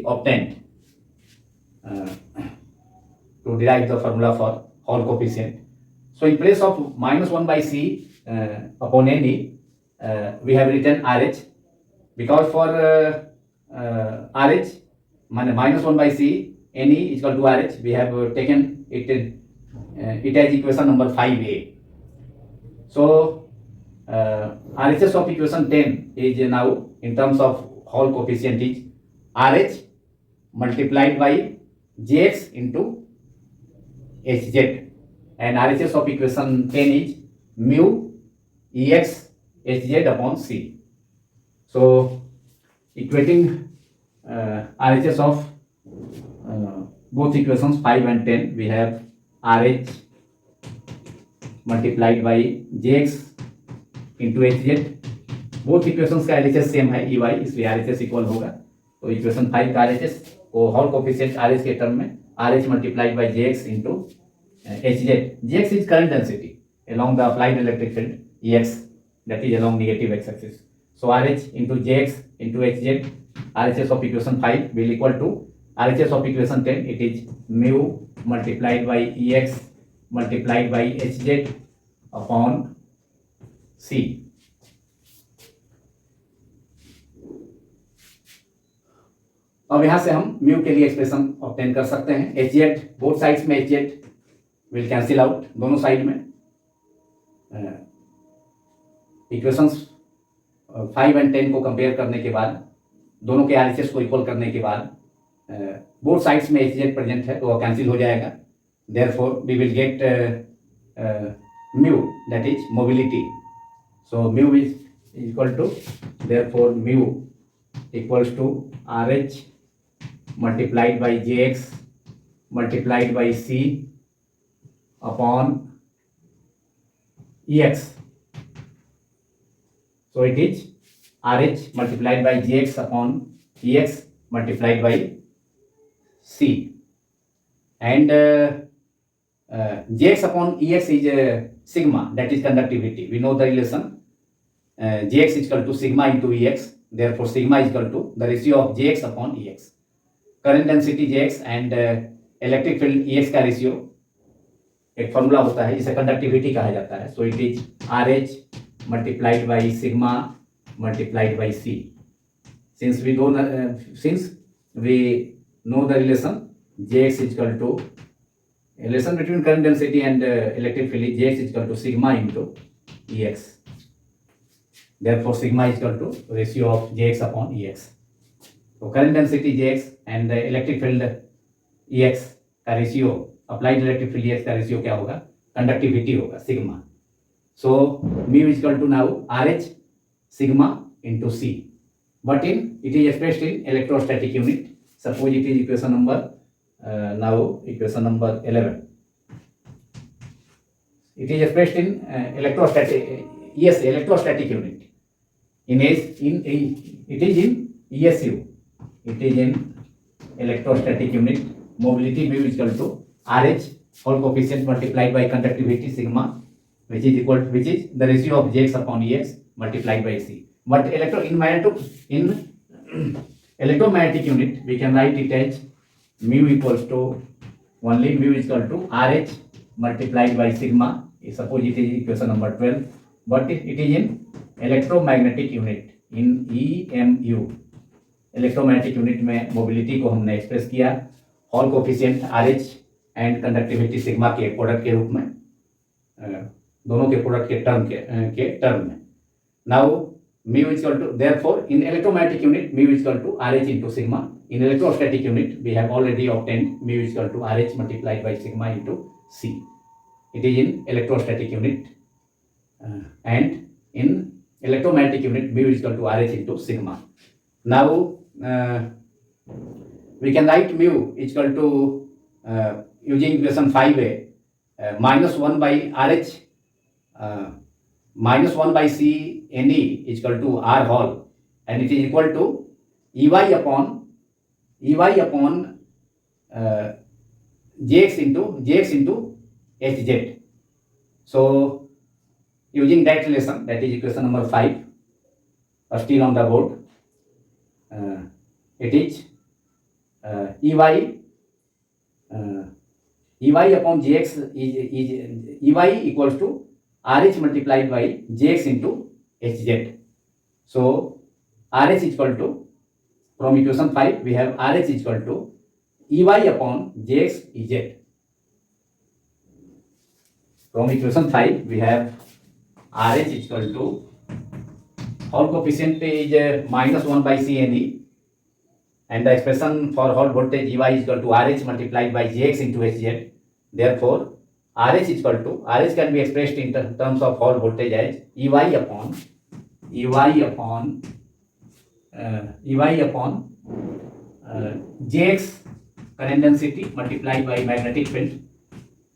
obtained to derive the formula for Hall coefficient. So in place of minus 1 by C upon NE, we have written RH, because for RH minus 1 by C NE is equal to RH, we have taken it as equation number 5A. So RHS of equation 10 is now, in terms of Hall coefficient, is RH multiplied by Jx into Hz, and RHS of equation 10 is mu Ex Hz upon C. So equating RHS of both equations 5 and 10, we have RH multiplied by Jx into Hz. Both equations का LHS same है EY, इसलिए RHS equal होगा. तो equation 5 का RHS को Hall coefficient RH के term में RH multiplied by Jx into Hz. Jx is current density along the applied electric field Ex, that is along negative x-axis. So RH into Jx into Hz, RHS of equation 5 will equal to RHS of equation 10. It is mu multiplied by Ex multiplied by Hz upon C. अब यहां से हम mu के लिए expression obtain कर सकते हैं. Hz both sides में Hz विल कैंसिल आउट, दोनों साइड में. इक्वेशंस 5 एंड 10 को कंपेयर करने के बाद, दोनों के आरएचएस को इक्वल करने के बाद, बोथ साइड्स में Hz प्रेजेंट है तो वह कैंसिल हो जाएगा. Therefore we will get mu, that is mobility. So mu is equal to, therefore mu equals to RH multiplied by Jx multiplied by C upon Ex. So it is RH multiplied by Jx upon Ex multiplied by C, and Jx upon Ex is sigma, that is conductivity. We know the relation Jx is equal to sigma into Ex. Therefore sigma is equal to the ratio of Jx upon Ex. Current density Jx and electric field Ex का ratio एक formula होता है जिसे conductivity कहा जाता है. So it is RH multiplied by sigma multiplied by C. Since we know the relation Jx is equal to relation between current density and electric field, Jx is equal to sigma into Ex. Therefore sigma is equal to ratio of Jx upon Ex. तो current density Jx and electric field Ex का ratio, applied electric field Ex का ratio क्या होगा? Conductivity होगा, sigma. So mu is equal to now RH sigma into C, but it is expressed in electrostatic unit. Suppose it is equation number equation number 11. It is expressed in electrostatic unit. It is in ESU. It is in electrostatic unit. Mobility mu is equal to RH whole coefficient multiplied by conductivity sigma, which is the ratio of Jx upon Ex multiplied by C. But in electromagnetic unit, we can write it as mu equals to only mu is equal to RH multiplied by sigma. Suppose it is equation number 12, but it is in electromagnetic unit, in EMU. Electromagnetic unit में mobility को हमने express किया Hall coefficient RH and conductivity sigma के product के रूप में, दोनों के प्रोडक्ट के टर्म में. Now mu is equal to, therefore in electromagnetic unit mu is equal to RH into sigma. In electrostatic unit we have already obtained mu is equal to RH multiplied by sigma into C. It is in electrostatic unit and in electromagnetic unit mu is equal to RH into sigma. Now we can write mu is equal to using equation 5a minus 1 by RH minus 1 by C NE is equal to R whole, and it is equal to EY upon Jx into Hz. So using that relation, that is equation number 5, still on the board, it is Ey upon Jx is Ey equals to Rh multiplied by Jx into Hz. So Rh is equal to, from equation 5 we have Rh is equal to Ey upon Jx Ez. From equation 5 we have Rh is equal to, Hall coefficient is minus 1 by Cne, and the expression for Hall voltage Ey is equal to Rh multiplied by Jx into Hz. Therefore Rh is equal to, Rh can be expressed in terms of Hall voltage as Ey upon Jx current density multiplied by magnetic field,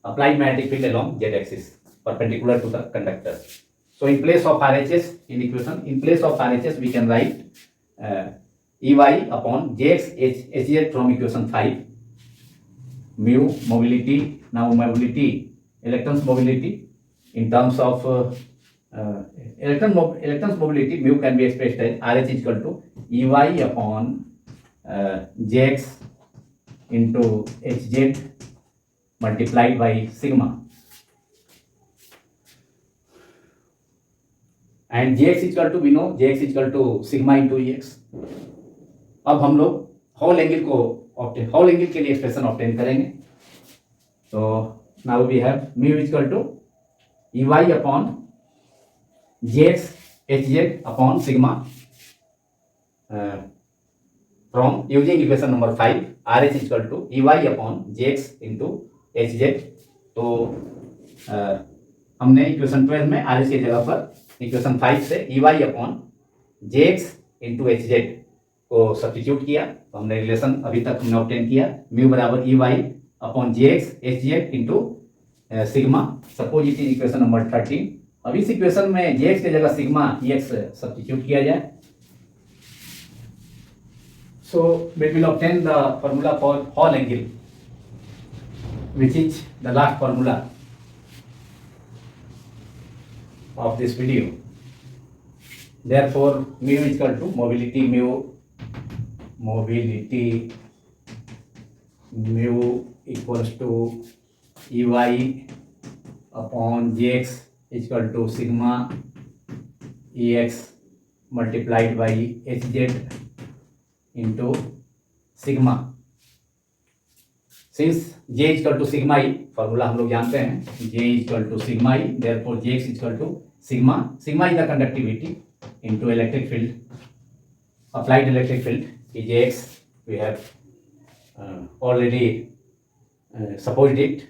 applied magnetic field along z axis perpendicular to the conductor. So in place of RHS in equation, in place of RHS we can write Ey upon Jx Hz from equation 5. Mu mobility, now mobility, electrons mobility in terms of electrons mobility, mu can be expressed as Rh is equal to Ey upon Jx into Hz multiplied by sigma, and Jx is equal to, we know Jx is equal to sigma into Ex. अब हम लोग Hall angle को obtain, Hall angle के लिए expression obtain करेंगे. तो now we have mu is equal to Ey upon Jx Hz upon sigma, from using equation number 5 Rh is equal to Ey upon Jx into Hz. तो हमने equation 12 में Rh की जगह पर इक्वेशन 5 से Ey upon Jx into Hz को substitute किया. तो हमने रिलेशन अभी तक हमने ऑब्टेन किया, म्यू बराबर Ey upon Jx Hz into sigma. Suppose it is equation number 13. अब इस इक्वेशन में Jx की जगह सिग्मा Ex सब्स्टिट्यूट किया जाए. So we will obtain the formula for Hall angle, which is the last formula of this video. Therefore mu is equal to mobility mu equals to Ey upon Jx is equal to sigma Ex multiplied by Hz into sigma. Since J is equal to sigma E, formula हम लोग जानते हैं, J is equal to sigma E, therefore Jx is equal to sigma. Sigma is the conductivity into electric field, applied electric field is Jx. We have already supposed it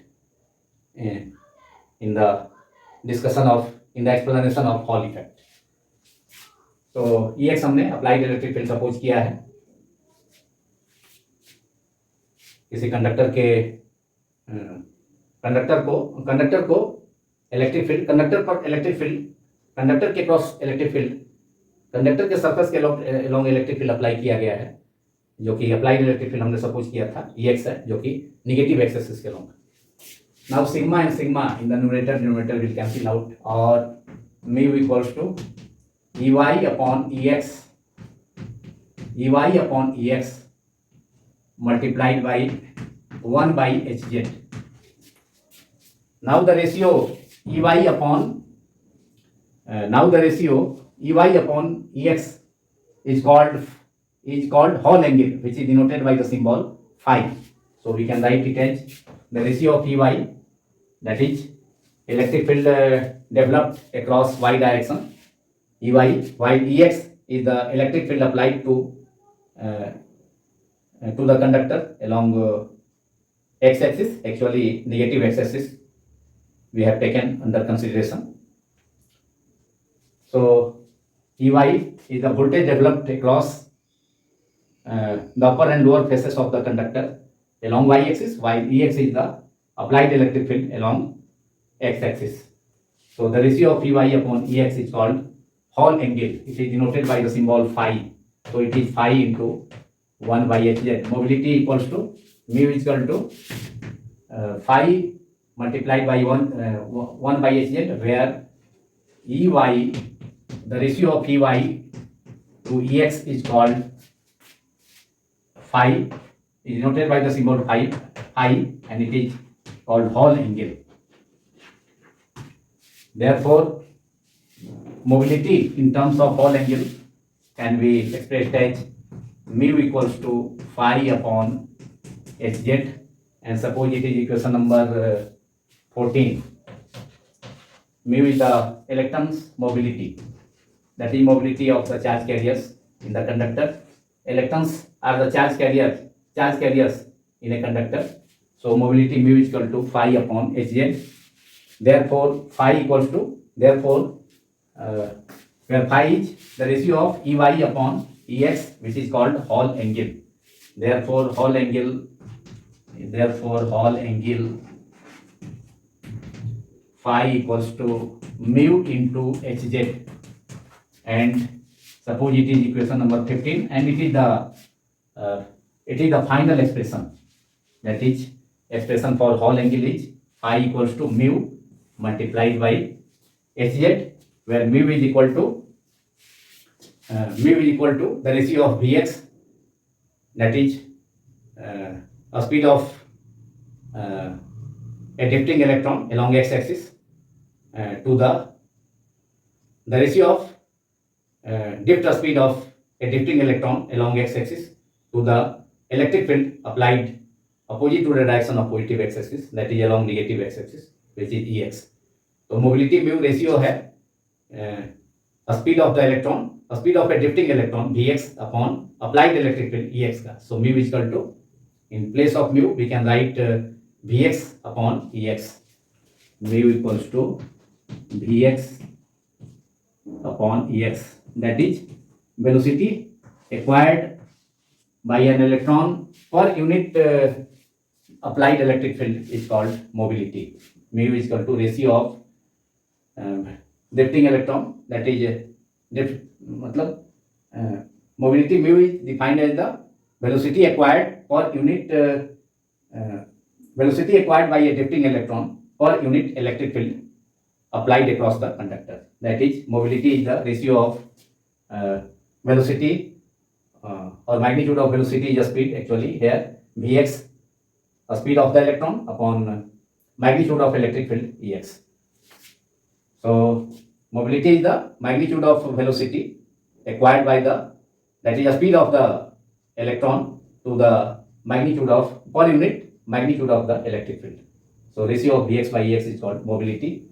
in the discussion of, in the explanation of Hall effect. तो Ex हमने applied electric field suppose किया है. किसी conductor को electric field, conductor के cross electric field, conductor के surface के along electric field apply किया गया है, जो कि अप्लाइड इलेक्ट्रिक फील्ड हमने सपोज किया था Ex है, जो कि नेगेटिव एक्सिस के along. Now sigma and sigma in the numerator will cancel out, और mu equals to Ey upon Ex multiplied by 1 by Hz. Now the ratio Ey upon Ex is called Hall angle, which is denoted by the symbol phi. So we can write it as the ratio of Ey, that is electric field developed across y direction Ey, while Ex is the electric field applied to the conductor along x axis, actually negative x axis we have taken under consideration. So Ey is the voltage developed across the upper and lower faces of the conductor along y axis, while Ex is the applied electric field along x axis. So the ratio of Ey upon Ex is called Hall angle. It is denoted by the symbol phi. So it is phi into 1 by Hz. Mobility equals to mu is equal to phi multiplied by 1 by Hz, where Ey, the ratio of Ey to Ex is called phi, is denoted by the symbol phi, and it is called Hall angle. Therefore, mobility in terms of Hall angle can be expressed as mu equals to phi upon Hz, and suppose it is equation number 14. Mu is the electrons mobility, that is mobility of the charge carriers in the conductor. Electrons are the charge carriers in a conductor. So mobility mu is equal to phi upon Hz. Therefore, where phi is the ratio of Ey upon Ex, which is called Hall angle. Therefore, Hall angle phi equals to mu into Hz, and suppose it is equation number 15, and it is the final expression. That is, expression for Hall angle is phi equals to mu multiplied by Hz, where mu is equal to the ratio of Vx, that is a speed of a drifting electron along x-axis, to the ratio of drift speed of a drifting electron along x-axis to the electric field applied opposite to the direction of positive x-axis, that is along negative x-axis, which is Ex. तो mobility mu ratio है speed of a drifting electron Vx upon applied electric field Ex का. So mu is equal to, in place of mu we can write Vx upon Ex. Mu equals to Vx upon Ex, that is velocity acquired by an electron per unit applied electric field is called mobility. Mu is equal to ratio of drifting electron, that is mobility mu is defined as the velocity acquired per unit velocity acquired by a drifting electron per unit electric field applied across the conductor. That is, mobility is the ratio of velocity or magnitude of velocity is a speed, actually here Vx, a speed of the electron, upon magnitude of electric field Ex. So mobility is the magnitude of velocity acquired by that is the speed of the electron to the magnitude of per unit magnitude of the electric field. So ratio of Vx by Ex is called mobility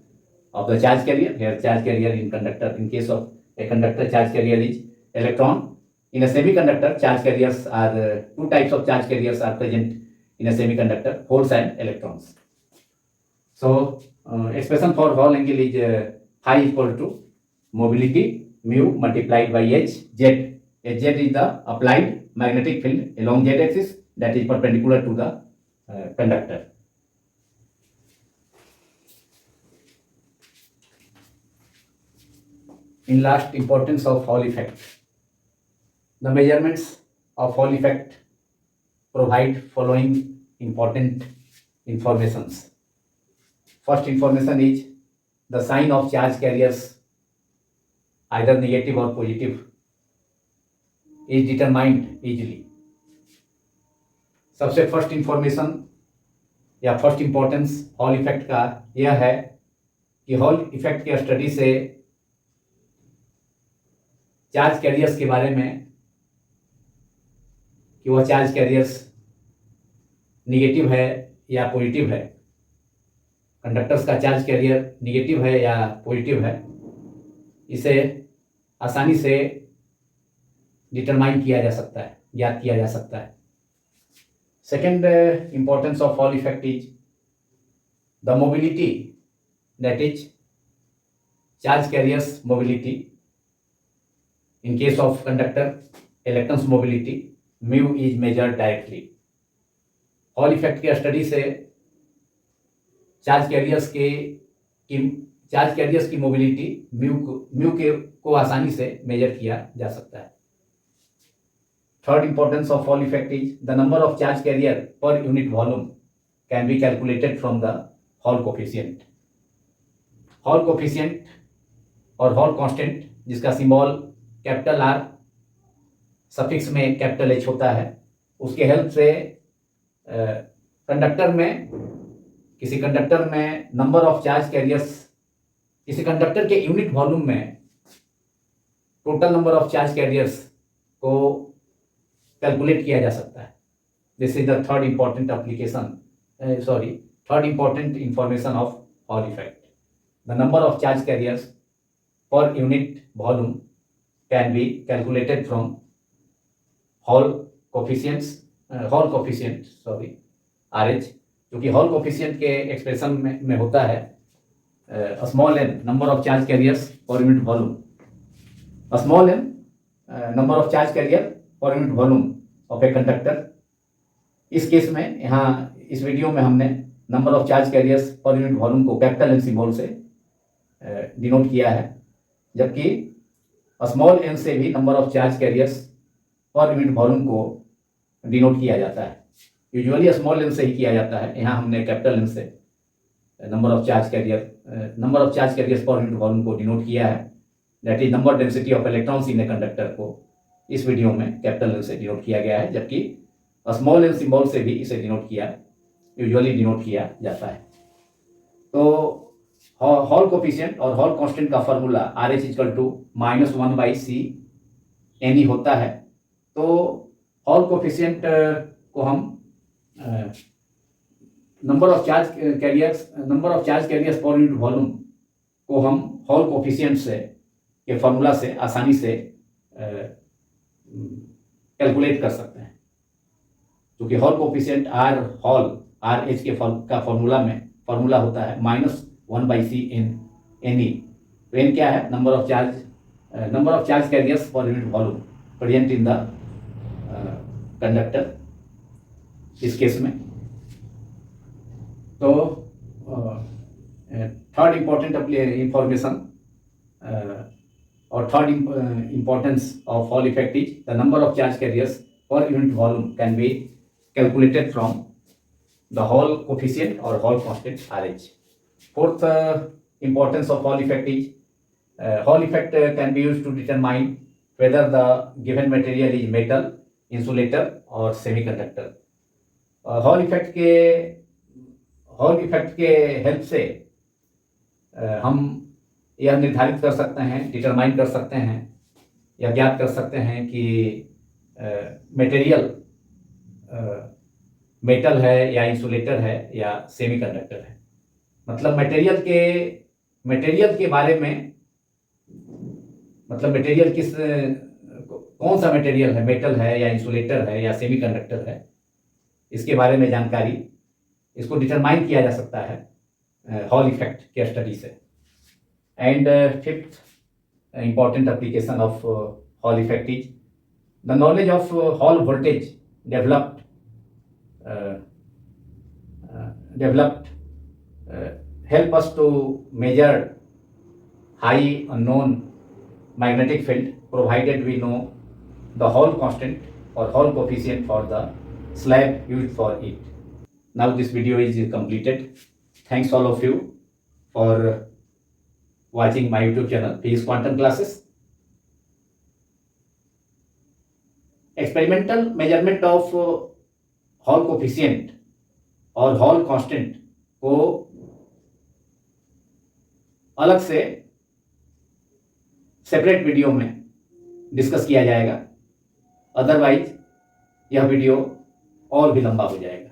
of the charge carrier. Here charge carrier in conductor, in case of a conductor, charge carrier is electron. In a semiconductor, charge carriers are two types of charge carriers are present in a semiconductor, holes and electrons. So expression for Hall angle is phi equal to mobility mu multiplied by Hz. Hz is the applied magnetic field along z axis that is perpendicular to the conductor. In last, importance of Hall effect. The measurements of Hall effect provide following important informations. First information is the sign of charge carriers, either negative or positive, is determined easily. सबसे first information या first importance hall effect का यह है कि hall effect के study से charge carriers के बारे में, कि वह चार्ज कैरियर्स निगेटिव है या पॉजिटिव है, कंडक्टर्स का चार्ज कैरियर निगेटिव है या पॉजिटिव है, इसे आसानी से डिटरमाइन किया जा सकता है, ज्ञात किया जा सकता है. Second importance of Hall effect is the mobility, that is charge carriers mobility. In case of conductor, electrons mobility mu is measured directly. Hall effect के स्टडी से चार्ज कैरियर्स की मोबिलिटी म्यू को आसानी से मेजर किया जा सकता है. Third importance of Hall effect is the number of charge carrier पर unit volume can be calculated from the hall coefficient. Hall coefficient और हॉल कांस्टेंट जिसका सिंबल कैपिटल R सफिक्स में कैपिटल H होता है, उसके हेल्प से conductor में, किसी कंडक्टर में नंबर ऑफ चार्ज कैरियर्स, किसी कंडक्टर के यूनिट वॉल्यूम में total number of charge carriers को कैलकुलेट किया जा सकता है। This is the third important information of Hall effect. The number of charge carriers per unit volume can be calculated from hall coefficient RH, जो कि hall coefficient के expression में होता है small n number of charge carriers per unit volume, small n number of charge carrier पर unit volume of a conductor. इस case में यहाँ इस वीडियो में हमने number of charge carriers per unit volume को कैपिटल N सिंबल से denote किया है, जबकि स्मॉल n से भी number of charge carriers per unit volume को डिनोट किया जाता है। यूजुअली स्मॉल n से ही किया जाता है, यहाँ हमने कैपिटल N से number of charge carriers per unit volume को डिनोट किया है, that is number density of electrons in a conductor को इस वीडियो में कैपिटल N से डिनोट किया गया है, जबकि स्मॉल n सिंबल से भी इसे यूजुअली डिनोट किया जाता है। तो हॉल कोफिशिएंट और हॉल कांस्टेंट का formula RH equal to -1/c NE होता है। तो हॉल कोफिशिएंट को हम number of charge carriers per unit volume को हम हॉल कोफिशिएंट से के फॉर्मूला से आसानी से कैलकुलेट कर सकते हैं, क्योंकि हॉल कोफिशिएंट RH का फॉर्मूला होता है -1/c NE। तो N क्या है? Number of charge carriers per unit volume present in the conductor इस केस में। तो थर्ड इंपॉर्टेंट इंफॉर्मेशन और third importance of Hall effect is the number of charge carriers per unit volume can be calculated from the Hall coefficient or Hall constant RH. Fourth importance of Hall effect is Hall effect can be used to determine whether the given material is metal, insulator or semiconductor. Hall effect के help से हम यह निर्धारित कर सकते हैं, determine कर सकते हैं या ज्ञात कर सकते हैं कि मटेरियल मेटल है या इंसुलेटर है या सेमीकंडक्टर है। मतलब मटेरियल के बारे में, मतलब मटेरियल कौन सा मटेरियल है, मेटल है या इंसुलेटर है या सेमीकंडक्टर है, इसके बारे में जानकारी, इसको डिटरमाइन किया जा सकता है हॉल इफेक्ट के स्टडी से। And fifth important application of Hall effect is the knowledge of Hall voltage developed help us to measure high unknown magnetic field, provided we know the Hall constant or Hall coefficient for the slab used for it. Now this video is completed. Thanks all of you for watching my YouTube channel, Physics Quantum Classes. Experimental measurement of Hall coefficient और Hall constant को अलग से separate video में discuss किया जाएगा, otherwise यह video और भी लंबा हो जाएगा।